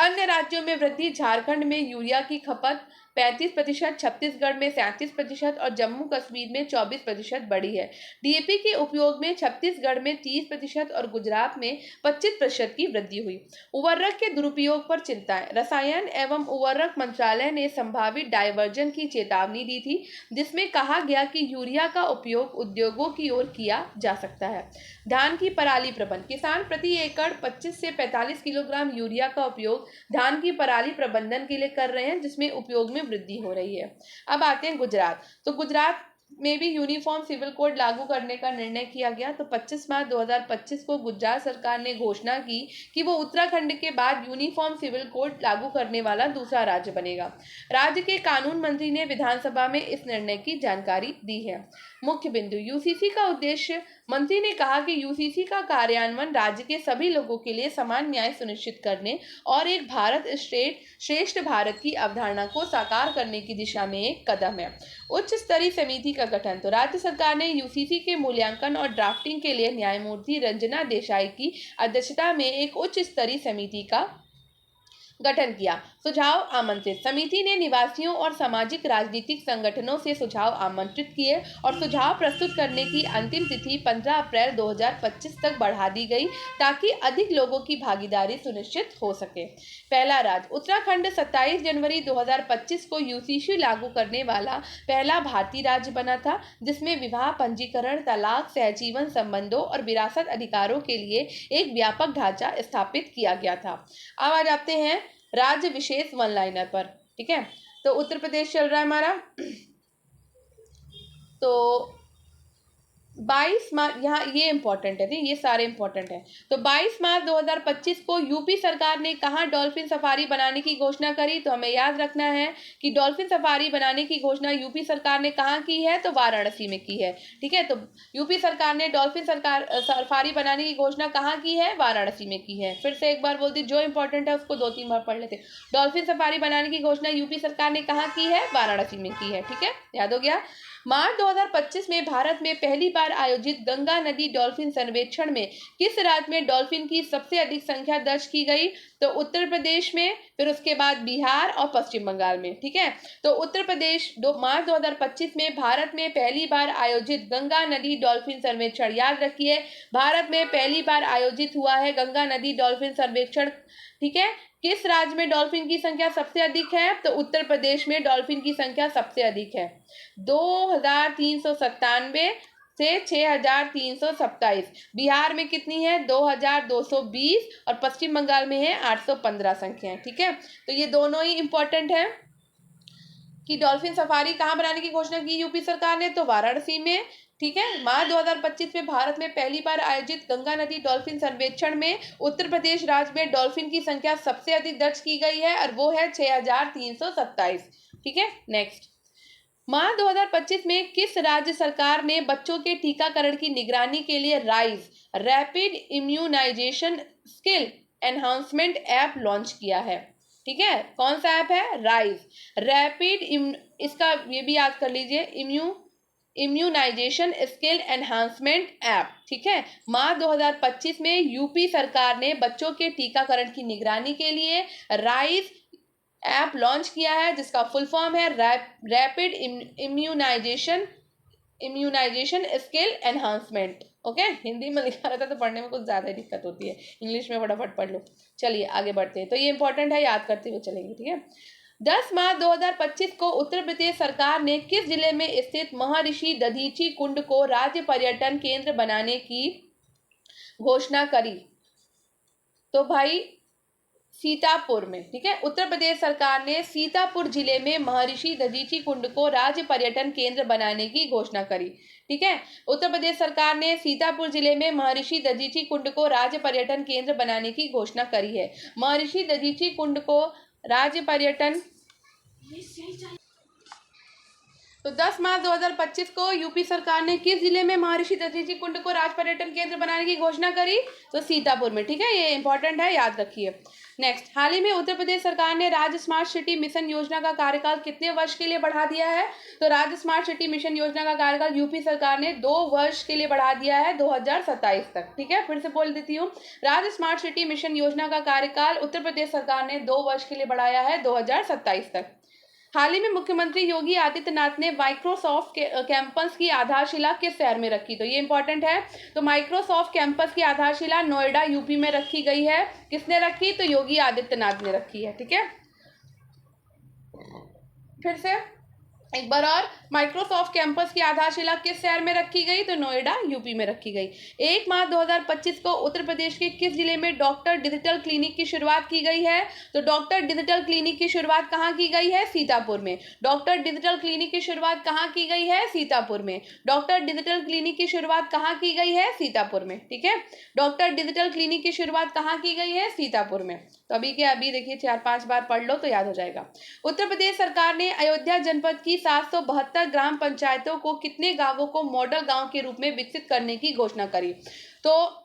अन्य राज्यों में वृद्धि। झारखंड में यूरिया की खपत 35%, छत्तीसगढ़ में 37% और जम्मू कश्मीर में 24% बढ़ी है। डीएपी के उपयोग में छत्तीसगढ़ में 30% और गुजरात में 25% की वृद्धि हुई। उर्वरक के दुरुपयोग पर चिंताएं। रसायन एवं उर्वरक मंत्रालय ने संभावित डायवर्जन की चेतावनी दी थी, जिसमें कहा गया कि यूरिया का उपयोग उद्योगों की ओर किया जा सकता है। धान की पराली प्रबंध। किसान प्रति एकड़ 25 से 45 किलोग्राम यूरिया का उपयोग धान की पराली प्रबंधन के लिए कर रहे हैं, जिसमें उपयोग में वृद्धि हो रही है। अब आते हैं गुजरात। तो गुजरात में भी यूनिफॉर्म सिविल कोड लागू करने का निर्णय किया गया। तो 25 मार्च 2025 को गुजरात सरकार ने घोषणा की कि वो उत्तराखंड के बाद यूनिफॉर्म सिविल कोड लागू करने वाला दूसरा राज्य बनेगा। राज्य के कानून मंत्री ने विधानसभा में इस निर्णय की जानकारी दी है। मुख्य बिंदु। यूसीसी का उद्देश्य। मंत्री ने कहा कि यूसीसी का कार्यान्वयन राज्य के सभी लोगों के लिए समान न्याय सुनिश्चित करने और एक भारत श्रेष्ठ भारत की अवधारणा को साकार करने की दिशा में एक कदम है। उच्च स्तरीय समिति का गठन। तो राज्य सरकार ने यूसीसी के मूल्यांकन और ड्राफ्टिंग के लिए न्यायमूर्ति रंजना देसाई की अध्यक्षता में एक उच्च स्तरीय समिति का गठन किया। सुझाव आमंत्रित। समिति ने निवासियों और सामाजिक राजनीतिक संगठनों से सुझाव आमंत्रित किए और सुझाव प्रस्तुत करने की अंतिम तिथि 15 अप्रैल 2025 तक बढ़ा दी गई ताकि अधिक लोगों की भागीदारी सुनिश्चित हो सके। पहला राज्य उत्तराखंड 27 जनवरी 2025 को यूसीसी लागू करने वाला पहला भारतीय राज्य बना था, जिसमें विवाह, पंजीकरण, तलाक, सहजीवन संबंधों और विरासत अधिकारों के लिए एक व्यापक ढांचा स्थापित किया गया था। अब आ जाते हैं राज्य विशेष वन लाइनर पर। ठीक है, तो उत्तर प्रदेश चल रहा है हमारा। तो 22 मार्च, यहाँ ये इंपॉर्टेंट है, ये सारे इंपॉर्टेंट है। तो 22 मार्च 2025 को यूपी सरकार ने कहाँ डॉल्फिन सफारी बनाने की घोषणा करी? तो हमें याद रखना है कि डॉल्फिन सफारी बनाने की घोषणा यूपी सरकार ने कहाँ की है? तो वाराणसी में की है। ठीक है, तो यूपी सरकार ने डॉल्फिन सफारी बनाने की घोषणा कहाँ की है? वाराणसी में की है। फिर से एक बार बोलती, जो इंपॉर्टेंट है उसको 2-3 बार पढ़ लेते। डॉल्फिन सफारी बनाने की घोषणा यूपी सरकार ने कहाँ की है? वाराणसी में की है। ठीक है, याद हो गया। मार्च 2025 में भारत में पहली बार आयोजित गंगा नदी डॉल्फिन सर्वेक्षण में किस राज्य में डॉल्फिन की सबसे अधिक संख्या दर्ज की गई? तो उत्तर प्रदेश में, फिर उसके बाद बिहार और पश्चिम बंगाल में। ठीक है, तो उत्तर प्रदेश मार्च 2025 में भारत में पहली बार आयोजित गंगा नदी डॉल्फिन सर्वेक्षण, याद रखिए भारत में पहली बार आयोजित हुआ है गंगा नदी डॉल्फिन सर्वेक्षण। ठीक है, किस राज्य में डॉल्फिन की संख्या सबसे अधिक है? तो उत्तर प्रदेश में डॉल्फिन की संख्या सबसे अधिक है, 2397 से 6327। बिहार में कितनी है? 2220 और पश्चिम बंगाल में है 815 संख्या। ठीक है, तो ये दोनों ही इंपॉर्टेंट है कि डॉल्फिन सफारी कहाँ बनाने की घोषणा की यूपी सरकार ने? तो वाराणसी में। ठीक है, मार्च 2025 में भारत में पहली बार आयोजित गंगा नदी डॉल्फिन सर्वेक्षण में उत्तर प्रदेश राज्य में डॉल्फिन की संख्या सबसे अधिक दर्ज की गई है और वो है 6327। ठीक है, नेक्स्ट। मार्च 2025 में किस राज्य सरकार ने बच्चों के टीकाकरण की निगरानी के लिए rise rapid immunization skill enhancement app launch किया है? ठीक है, कौन सा ऐप है? राइज रैपिड, इसका ये भी याद कर लीजिए, इम्यूनाइजेशन स्किल एनहांसमेंट ऐप। ठीक है, मार्च 2025 में यूपी सरकार ने बच्चों के टीकाकरण की निगरानी के लिए राइज ऐप लॉन्च किया है, जिसका फुल फॉर्म है rapid immunization skill enhancement. Okay, Hindi में लिखा रहता है तो पढ़ने में कुछ ज़्यादा ही दिक्कत होती है, इंग्लिश में फटाफट पढ़ लो। चलिए आगे बढ़ते हैं, तो ये इंपॉर्टेंट है, याद करते हुए चलेंगे। ठीक है, 10 मार्च 2025 को उत्तर प्रदेश सरकार ने किस जिले में स्थित महर्षि दधीची कुंड को राज्य पर्यटन केंद्र बनाने की घोषणा करी? तो भाई सीतापुर में। ठीक है, उत्तर प्रदेश सरकार ने सीतापुर जिले में महर्षि दधीची कुंड को राज्य पर्यटन केंद्र बनाने की घोषणा करी। ठीक है, उत्तर प्रदेश सरकार ने सीतापुर जिले में महर्षि दधीची कुंड को राज्य पर्यटन केंद्र बनाने की घोषणा करी है। महर्षि दधीची कुंड को राज्य पर्यटन, तो 10 मार्च 2025 को यूपी सरकार ने किस जिले में महर्षि दधीची कुंड को राज्य पर्यटन केंद्र बनाने की घोषणा करी? तो सीतापुर में। ठीक है, ये इंपॉर्टेंट है, याद रखिए। नेक्स्ट, हाल ही में उत्तर प्रदेश सरकार ने राज्य स्मार्ट सिटी मिशन योजना का कार्यकाल कितने वर्ष के लिए बढ़ा दिया है? तो राज्य स्मार्ट सिटी मिशन योजना का कार्यकाल यूपी सरकार ने 2 वर्ष के लिए बढ़ा दिया है, 2027 तक। ठीक है, फिर से बोल देती हूँ, राज्य स्मार्ट सिटी मिशन योजना का कार्यकाल उत्तर प्रदेश सरकार ने 2 वर्ष के लिए बढ़ाया है, 2027 तक। हाल ही में मुख्यमंत्री योगी आदित्यनाथ ने माइक्रोसॉफ्ट कैंपस की आधारशिला किस शहर में रखी? तो ये इंपॉर्टेंट है, तो माइक्रोसॉफ्ट कैंपस की आधारशिला नोएडा यूपी में रखी गई है। किसने रखी? तो योगी आदित्यनाथ ने रखी है। ठीक है, फिर से एक बार और, माइक्रोसॉफ्ट कैंपस की आधारशिला किस शहर में रखी गई? तो नोएडा यूपी में रखी गई। 1 मार्च 2025 को उत्तर प्रदेश के किस जिले में डॉक्टर डिजिटल क्लिनिक की शुरुआत की गई है? तो डॉक्टर डिजिटल क्लिनिक की शुरुआत कहाँ की गई है? सीतापुर में। डॉक्टर डिजिटल क्लिनिक की शुरुआत कहाँ की गई है? सीतापुर में। डॉक्टर डिजिटल क्लिनिक की शुरुआत कहाँ की गई है? सीतापुर में। ठीक है, डॉक्टर डिजिटल क्लिनिक की शुरुआत कहाँ की गई है? सीतापुर में। तो अभी क्या, अभी देखिए 4-5 बार पढ़ लो तो याद हो जाएगा। उत्तर प्रदेश सरकार ने अयोध्या जनपद की 772 ग्राम पंचायतों को कितने गांवों को मॉडल गांव के रूप में विकसित करने की घोषणा करी? तो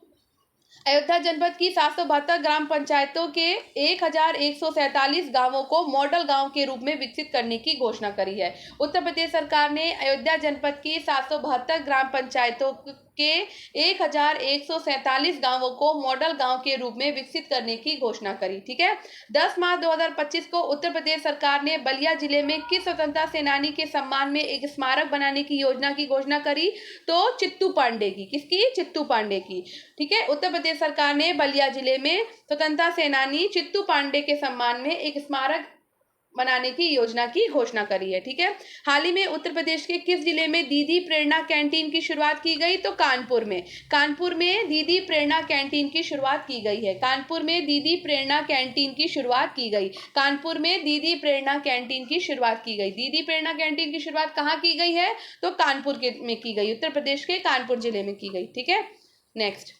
अयोध्या जनपद की 772 ग्राम पंचायतों के 1147 गांवों को मॉडल गांव के रूप में विकसित करने की घोषणा करी है। उत्तर प्रदेश सरकार ने अयोध्या जनपद की 772 ग्राम पंचायतों के 1147 गांवों को मॉडल गांव के रूप में विकसित करने की घोषणा करी। ठीक है। 10 मार्च 2025 को उत्तर प्रदेश सरकार ने बलिया जिले में किस स्वतंत्रता सेनानी के सम्मान में एक स्मारक बनाने की योजना की घोषणा करी? तो चित्तू पांडे की। किसकी? चित्तू पांडे की। ठीक है। उत्तर प्रदेश सरकार ने बलिया जिले में स्वतंत्रता सेनानी चित्तू पांडे के सम्मान में एक स्मारक बनाने की योजना की घोषणा करी है। ठीक है। हाल ही में उत्तर प्रदेश के किस जिले में दीदी प्रेरणा कैंटीन की शुरुआत की गई? तो कानपुर में। कानपुर में दीदी प्रेरणा कैंटीन की शुरुआत की गई है। कानपुर में दीदी प्रेरणा कैंटीन की शुरुआत की गई। कानपुर में दीदी प्रेरणा कैंटीन की शुरुआत की गई। दीदी प्रेरणा कैंटीन की शुरुआत कहाँ की गई है? तो कानपुर के में की गई, उत्तर प्रदेश के कानपुर जिले में की गई। ठीक है। नेक्स्ट,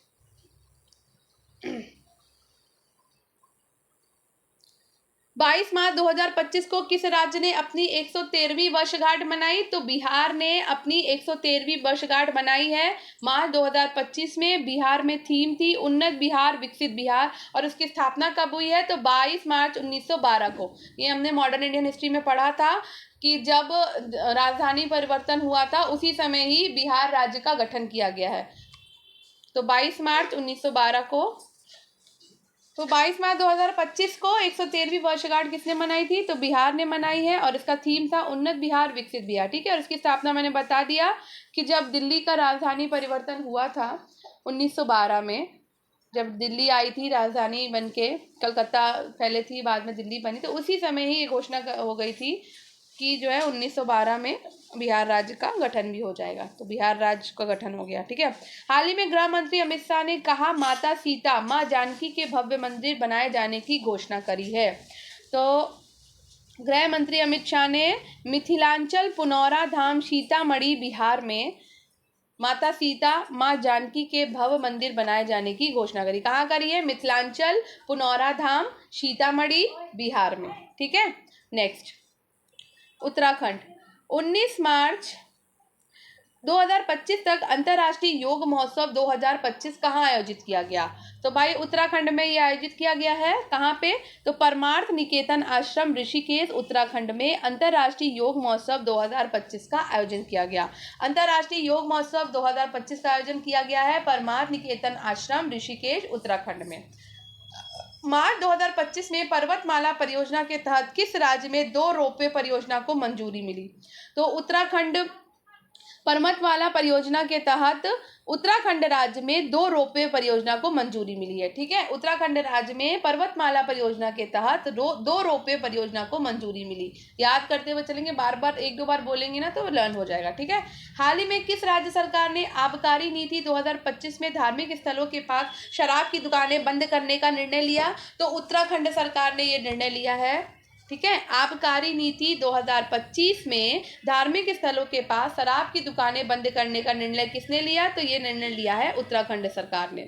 22 मार्च 2025 को किस राज्य ने अपनी 113वीं वर्षगांठ मनाई? तो बिहार ने अपनी 113वीं वर्षगांठ मनाई है मार्च 2025 में। बिहार में थीम थी उन्नत बिहार विकसित बिहार, और उसकी स्थापना कब हुई है? तो 22 मार्च 1912 को। ये हमने मॉडर्न इंडियन हिस्ट्री में पढ़ा था कि जब राजधानी परिवर्तन हुआ था उसी समय ही बिहार राज्य का गठन किया गया है। तो 22 मार्च 1912 को। तो 22 मार्च 2025 को 113वीं वर्षगांठ किसने मनाई थी? तो बिहार ने मनाई है, और इसका थीम था उन्नत बिहार विकसित बिहार। ठीक है। और इसकी स्थापना मैंने बता दिया कि जब दिल्ली का राजधानी परिवर्तन हुआ था 1912 में, जब दिल्ली आई थी राजधानी बनके, कलकत्ता पहले थी बाद में दिल्ली बनी, तो उसी समय ही ये घोषणा हो गई थी कि जो है 1912 में बिहार राज्य का गठन भी हो जाएगा। तो बिहार राज्य का गठन हो गया। ठीक है। हाल ही में गृह मंत्री अमित शाह ने कहा माता सीता माँ जानकी के भव्य मंदिर बनाए जाने की घोषणा करी है। तो गृह मंत्री अमित शाह ने मिथिलांचल पुनौरा धाम सीतामढ़ी बिहार में माता सीता माँ जानकी के भव्य मंदिर बनाए जाने की घोषणा करी। कहाँ करी है? मिथिलांचल पुनौरा धाम सीतामढ़ी बिहार में। ठीक है। नेक्स्ट, उत्तराखंड। 19 मार्च 2025 तक अंतर्राष्ट्रीय योग महोत्सव 2025 कहाँ आयोजित किया गया? तो भाई उत्तराखंड में ये आयोजित किया गया है। कहाँ पे? तो परमार्थ निकेतन आश्रम ऋषिकेश उत्तराखंड में अंतर्राष्ट्रीय योग महोत्सव 2025 का आयोजन किया गया। अंतर्राष्ट्रीय योग महोत्सव 2025 का आयोजन किया गया है परमार्थ निकेतन आश्रम ऋषिकेश उत्तराखंड में। मार्च 2025 में पर्वतमाला परियोजना के तहत किस राज्य में 2 रोपवे परियोजना को मंजूरी मिली? तो उत्तराखंड पर्वतमाला परियोजना के तहत उत्तराखंड राज्य में 2 रोपवे परियोजना को मंजूरी मिली है। ठीक है। उत्तराखंड राज्य में पर्वतमाला परियोजना के तहत 2 रोपवे परियोजना को मंजूरी मिली। याद करते हुए चलेंगे, बार बार 1-2 बार बोलेंगे ना तो लर्न हो जाएगा। ठीक है। हाल ही में किस राज्य सरकार ने आबकारी नीति 2025 में धार्मिक स्थलों के पास शराब की दुकानें बंद करने का निर्णय लिया? तो उत्तराखंड सरकार ने ये निर्णय लिया है। ठीक है। आबकारी नीति 2025 में धार्मिक स्थलों के पास शराब की दुकानें बंद करने का निर्णय किसने लिया? तो ये निर्णय लिया है उत्तराखंड सरकार ने।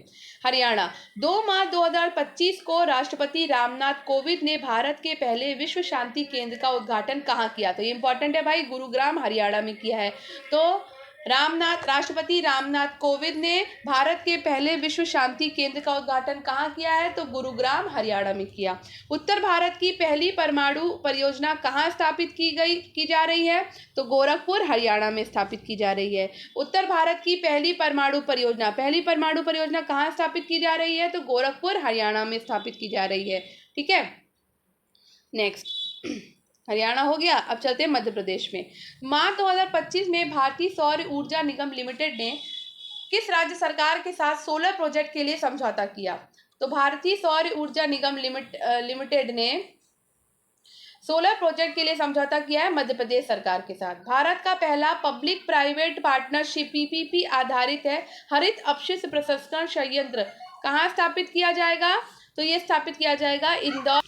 हरियाणा। 2 मार्च 2025 को राष्ट्रपति रामनाथ कोविंद ने भारत के पहले विश्व शांति केंद्र का उद्घाटन कहाँ किया? तो ये इंपॉर्टेंट है भाई, गुरुग्राम हरियाणा में किया है। तो राष्ट्रपति रामनाथ कोविंद ने भारत के पहले विश्व शांति केंद्र का उद्घाटन कहाँ किया है? तो गुरुग्राम हरियाणा में किया। उत्तर भारत की पहली परमाणु परियोजना कहाँ स्थापित की जा रही है? तो गोरखपुर हरियाणा में स्थापित की जा रही है। उत्तर भारत की पहली परमाणु परियोजना कहाँ स्थापित की जा रही है? तो गोरखपुर हरियाणा में स्थापित की जा रही है। ठीक है। नेक्स्ट, हरियाणा हो गया। अब चलते हैं मध्य प्रदेश में। मार्च 2025 में भारतीय सौर ऊर्जा निगम लिमिटेड ने किस राज्य सरकार के साथ सोलर प्रोजेक्ट के लिए समझौता किया? तो भारतीय सौर ऊर्जा निगम लिमिटेड ने सोलर प्रोजेक्ट के लिए समझौता किया है मध्य प्रदेश सरकार के साथ। भारत का पहला पब्लिक प्राइवेट पार्टनरशिप पीपीपी आधारित है हरित अपशिष्ट प्रसंस्करण संयंत्र कहाँ स्थापित किया जाएगा? तो ये स्थापित किया जाएगा इंदौर।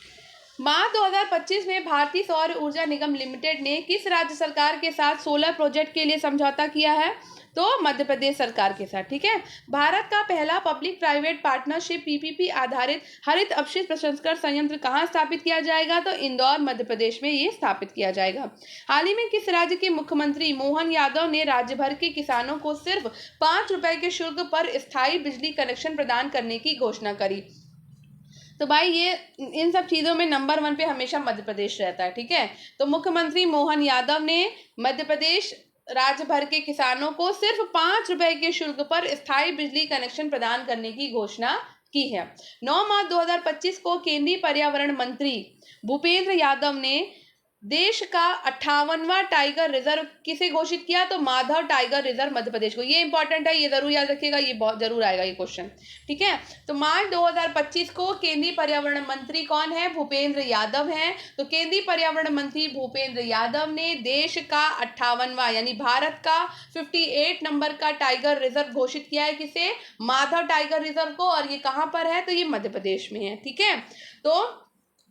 मार्च 2025 में भारतीय सौर ऊर्जा निगम लिमिटेड ने किस राज्य सरकार के साथ सोलर प्रोजेक्ट के लिए समझौता किया है? तो मध्य प्रदेश सरकार के साथ। ठीक है। भारत का पहला पब्लिक प्राइवेट पार्टनरशिप पीपीपी आधारित हरित अपशिष्ट प्रसंस्करण संयंत्र कहाँ स्थापित किया जाएगा? तो इंदौर मध्य प्रदेश में ये स्थापित किया जाएगा। हाल ही में किस राज्य के मुख्यमंत्री मोहन यादव ने राज्य भर के किसानों को सिर्फ 5 रुपए के शुल्क पर स्थायी बिजली कनेक्शन प्रदान करने की घोषणा करी? तो भाई ये इन सब चीज़ों में नंबर 1 पे हमेशा मध्य प्रदेश रहता है। ठीक है। तो मुख्यमंत्री मोहन यादव ने मध्य प्रदेश राज्य भर के किसानों को सिर्फ 5 रुपए के शुल्क पर स्थायी बिजली कनेक्शन प्रदान करने की घोषणा की है। 9 मार्च 2025 को केंद्रीय पर्यावरण मंत्री भूपेंद्र यादव ने देश का 58वां टाइगर रिजर्व किसे घोषित किया, तो माधव टाइगर रिजर्व मध्य प्रदेश को। ये इंपॉर्टेंट है, ये जरूर याद रखिएगा, ये बहुत जरूर आएगा ये क्वेश्चन, ठीक है। तो मार्च 2025 को केंद्रीय पर्यावरण मंत्री कौन है, भूपेंद्र यादव हैं। तो केंद्रीय पर्यावरण मंत्री भूपेंद्र यादव ने देश का 58वां यानी भारत का 58 नंबर का टाइगर रिजर्व घोषित किया है, किसे, माधव टाइगर रिजर्व को। और ये कहाँ पर है, तो ये मध्य प्रदेश में है, ठीक है। तो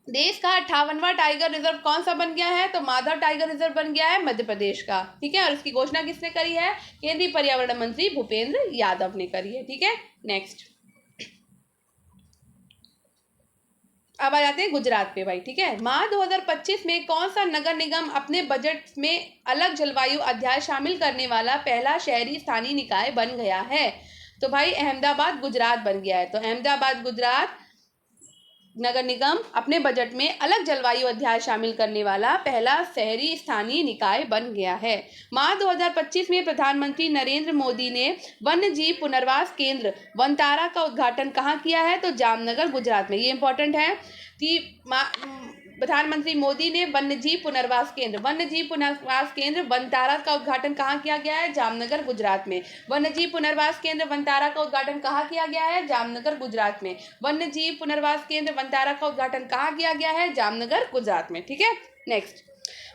देश का 58वां टाइगर रिजर्व कौन सा बन गया है, तो माधव टाइगर रिजर्व बन गया है मध्य प्रदेश का, ठीक है। और इसकी घोषणा किसने करी है, केंद्रीय पर्यावरण मंत्री भूपेंद्र यादव ने करी है, ठीक है। नेक्स्ट, अब आ जाते हैं गुजरात पे भाई, ठीक है। मार्च 2025 में कौन सा नगर निगम अपने बजट में अलग जलवायु अध्याय शामिल करने वाला पहला शहरी स्थानीय निकाय बन गया है, तो भाई अहमदाबाद गुजरात बन गया है। तो अहमदाबाद गुजरात नगर निगम अपने बजट में अलग जलवायु अध्याय शामिल करने वाला पहला शहरी स्थानीय निकाय बन गया है। मार्च 2025 में प्रधानमंत्री नरेंद्र मोदी ने वन्य जीव पुनर्वास केंद्र वनतारा का उद्घाटन कहाँ किया है, तो जामनगर गुजरात में। ये इंपॉर्टेंट है कि प्रधानमंत्री मोदी ने वन्य जीव पुनर्वास केंद्र वनतारा का उद्घाटन कहाँ किया गया है, जामनगर गुजरात में। वन्य जीव पुनर्वास केंद्र वनतारा का उद्घाटन कहाँ किया गया है, जामनगर गुजरात में। वन्य जीव पुनर्वास केंद्र वनतारा का उद्घाटन कहाँ किया गया है, जामनगर गुजरात में, ठीक है। नेक्स्ट,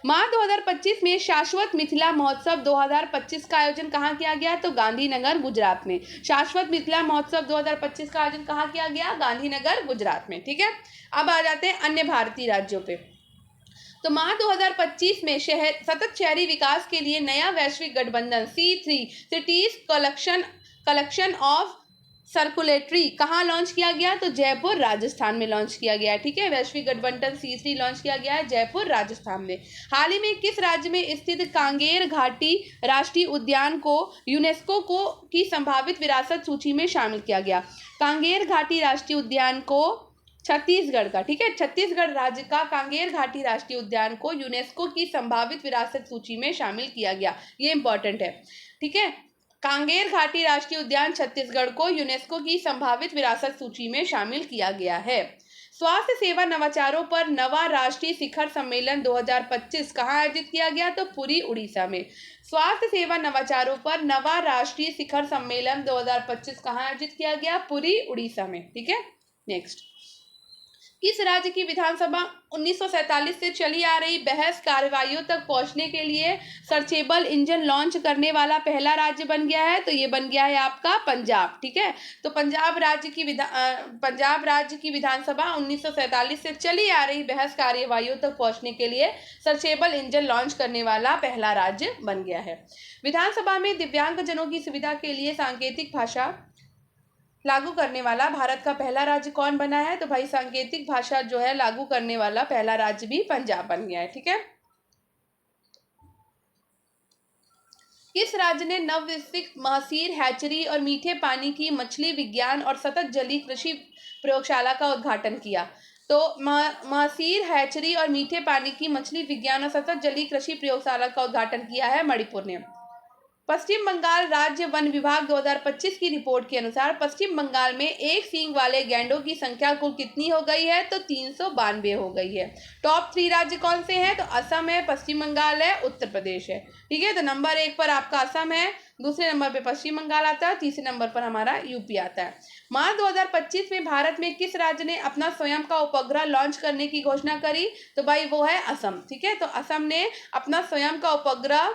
मार्च 2025 में शाश्वत मिथिला महोत्सव 2025 का आयोजन कहाँ किया गया, तो गांधीनगर गुजरात में। शाश्वत मिथिला महोत्सव 2025 का आयोजन कहाँ किया गया, गांधीनगर गुजरात में, ठीक है। अब आ जाते हैं अन्य भारतीय राज्यों पे। तो मार्च 2025 में सतत शहरी विकास के लिए नया वैश्विक गठबंधन C3 cities collection of circulatory कहाँ लॉन्च किया गया, तो जयपुर राजस्थान में लॉन्च किया गया है, ठीक है। वैश्विक गठबंधन C3 लॉन्च किया गया है जयपुर राजस्थान में। हाल ही में किस राज्य में स्थित कांगेर घाटी राष्ट्रीय उद्यान को यूनेस्को की संभावित विरासत सूची में शामिल किया गया। कांगेर घाटी राष्ट्रीय उद्यान को छत्तीसगढ़ का, ठीक है, छत्तीसगढ़ राज्य का कांगेर घाटी राष्ट्रीय उद्यान को यूनेस्को की संभावित विरासत सूची में शामिल किया गया। ये इंपॉर्टेंट है, ठीक है। कांगेर घाटी राष्ट्रीय उद्यान छत्तीसगढ़ को यूनेस्को की संभावित विरासत सूची में शामिल किया गया है। स्वास्थ्य सेवा नवाचारों पर नवा राष्ट्रीय शिखर सम्मेलन 2025 कहाँ आयोजित किया गया, तो पुरी उड़ीसा में। स्वास्थ्य सेवा नवाचारों पर नवा राष्ट्रीय शिखर सम्मेलन 2025 कहाँ आयोजित किया गया, पुरी उड़ीसा में, ठीक है। नेक्स्ट, किस राज्य की विधानसभा 1947 से चली आ रही बहस कार्यवाहियों तक पहुंचने के लिए सर्चेबल इंजन लॉन्च करने वाला पहला राज्य बन गया है, तो ये बन गया है आपका पंजाब, ठीक है। तो पंजाब राज्य की विधानसभा 1947 से चली आ रही बहस कार्यवाहियों तक पहुंचने के लिए सर्चेबल इंजन लॉन्च करने वाला पहला राज्य बन गया है। विधानसभा में दिव्यांगजनों की सुविधा के लिए सांकेतिक भाषा लागू करने वाला भारत का पहला राज्य कौन बना है, तो भाई सांकेतिक भाषा जो है लागू करने वाला पहला राज्य भी पंजाब बन गया है, ठीक है। किस राज्य ने नवविकसित महसीर हैचरी और मीठे पानी की मछली विज्ञान और सतत जलीय कृषि प्रयोगशाला का उद्घाटन किया, तो महसीर हैचरी और मीठे पानी की मछली विज्ञान और सतत जलीय कृषि प्रयोगशाला का उद्घाटन किया है मणिपुर ने। पश्चिम बंगाल राज्य वन विभाग 2025 की रिपोर्ट के अनुसार पश्चिम बंगाल में एक सींग वाले गैंडों की संख्या कुल कितनी हो गई है, तो 392 हो गई है। टॉप 3 राज्य कौन से हैं, तो असम है, पश्चिम बंगाल है, उत्तर प्रदेश है, ठीक है। तो नंबर 1 पर आपका असम है, दूसरे नंबर पे पश्चिम बंगाल आता है, तीसरे नंबर पर हमारा यूपी आता है। मार्च 2025 में भारत में किस राज्य ने अपना स्वयं का उपग्रह लॉन्च करने की घोषणा करी, तो भाई वो है असम, ठीक है। तो असम ने अपना स्वयं का उपग्रह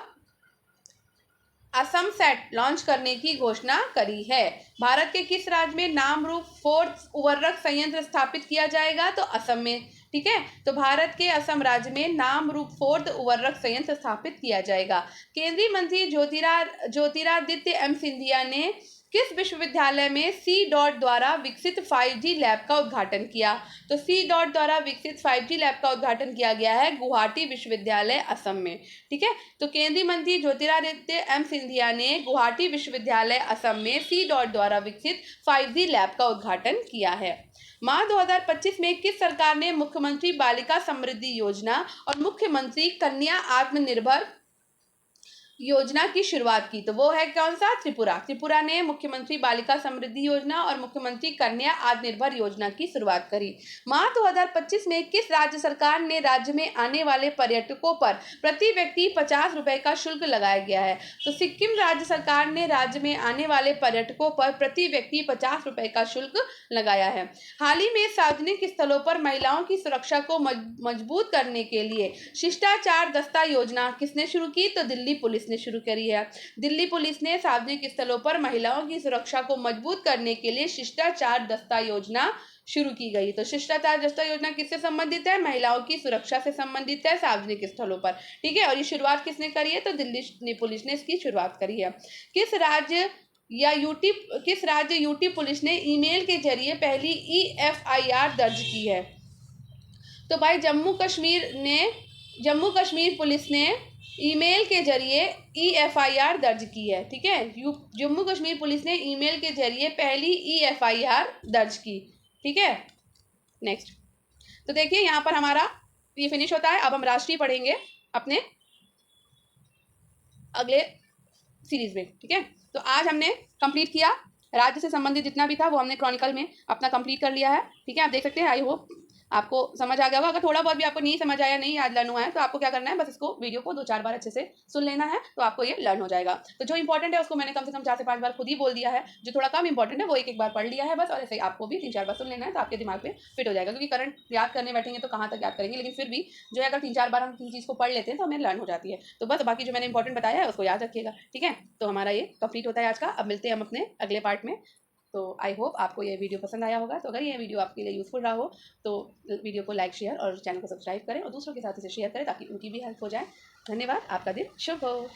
असम सेट लॉन्च करने की घोषणा करी है। भारत के किस राज्य में नामरूप 4th उर्वरक संयंत्र स्थापित किया जाएगा, तो असम में, ठीक है। तो भारत के असम राज्य में नामरूप 4th उर्वरक संयंत्र स्थापित किया जाएगा। केंद्रीय मंत्री ज्योतिरादित्य एम सिंधिया ने किस विश्वविद्यालय में C. द्वारा विकसित 5G लैब का उद्घाटन किया, तो C. द्वारा विकसित 5G लैब का उद्घाटन किया गया है गुवाहाटी विश्वविद्यालय असम में, ठीक है। तो केंद्रीय मंत्री ज्योतिरादित्य एम सिंधिया ने गुवाहाटी विश्वविद्यालय असम में C. द्वारा विकसित 5G लैब का उद्घाटन किया है। मार्च 2025 में किस सरकार ने मुख्यमंत्री बालिका समृद्धि योजना और मुख्यमंत्री कन्या आत्मनिर्भर योजना की शुरुआत की, तो वो है कौन सा? त्रिपुरा। त्रिपुरा ने मुख्यमंत्री बालिका समृद्धि योजना और मुख्यमंत्री कन्या आत्मनिर्भर योजना की शुरुआत करी। मार्च 2025 में किस राज्य सरकार ने राज्य में आने वाले पर्यटकों पर प्रति व्यक्ति 50 रुपए का शुल्क लगाया गया है? तो सिक्किम राज्य सरकार ने राज्य में आने वाले पर्यटकों पर प्रति व्यक्ति 50 रुपए का शुल्क लगाया है। हाल ही में सार्वजनिक स्थलों पर महिलाओं की सुरक्षा को मजबूत करने के लिए शिष्टाचार दस्ता योजना किसने शुरू की? तो दिल्ली पुलिस ने शुरू करी है। दिल्ली पुलिस ने सार्वजनिक स्थलों पर महिलाओं की सुरक्षा को मजबूत करने के लिए शिष्टाचार दस्ता योजना शुरू की गई। तो शिष्टाचार दस्ता योजना किससे संबंधित है? महिलाओं की सुरक्षा से संबंधित है सार्वजनिक स्थलों पर। ठीक है, और ये शुरुआत किसने करी है? तो दिल्ली पुलिस ने इसकी शुरुआत करी है। किस राज्य यूटी पुलिस ने ईमेल के जरिए पहली EFIR दर्ज की है? तो भाई जम्मू कश्मीर पुलिस ने ईमेल के जरिए EFIR दर्ज की है। ठीक है, जम्मू कश्मीर पुलिस ने ईमेल के जरिए पहली EFIR दर्ज की। ठीक है, नेक्स्ट। तो देखिए यहाँ पर हमारा ये फिनिश होता है। अब हम राष्ट्रीय पढ़ेंगे अपने अगले सीरीज में। ठीक है, तो आज हमने कंप्लीट किया राज्य से संबंधित जितना भी था वो हमने क्रॉनिकल में अपना कंप्लीट कर लिया है। ठीक है, आप देख सकते हैं। आई होप आपको समझ आ गया होगा। अगर थोड़ा बहुत भी आपको नहीं समझ आया, नहीं याद लर्न हुआ है, तो आपको क्या करना है, बस इसको वीडियो को 2-4 बार अच्छे से सुन लेना है, तो आपको ये लर्न हो जाएगा। तो जो इंपॉर्टेंट है उसको मैंने कम से कम 4 से 5 बार खुद ही बोल दिया है। जो थोड़ा कम इंपॉर्टेंट है वो एक बार पढ़ लिया है बस, और ऐसे आपको भी 3-4 बार सुन लेना है, तो आपके दिमाग में फिट हो जाएगा। क्योंकि करंट याद करने बैठेंगे तो कहाँ तक याद करेंगे, लेकिन फिर भी जो है अगर 3-4 बार हम किसी चीज़ को पढ़ लेते हैं तो हमें लर्न हो जाती है। तो बस बाकी जो मैंने इंपॉर्टेंट बताया है उसको याद रखिएगा। ठीक है, तो हमारा ये कंप्लीट होता है आज का। अब मिलते हैं हम अपने अगले पार्ट में। तो आई होप आपको ये वीडियो पसंद आया होगा। तो अगर ये वीडियो आपके लिए यूज़फुल रहा हो तो वीडियो को लाइक, शेयर और चैनल को सब्सक्राइब करें और दूसरों के साथ इसे शेयर करें ताकि उनकी भी हेल्प हो जाए। धन्यवाद, आपका दिन शुभ हो।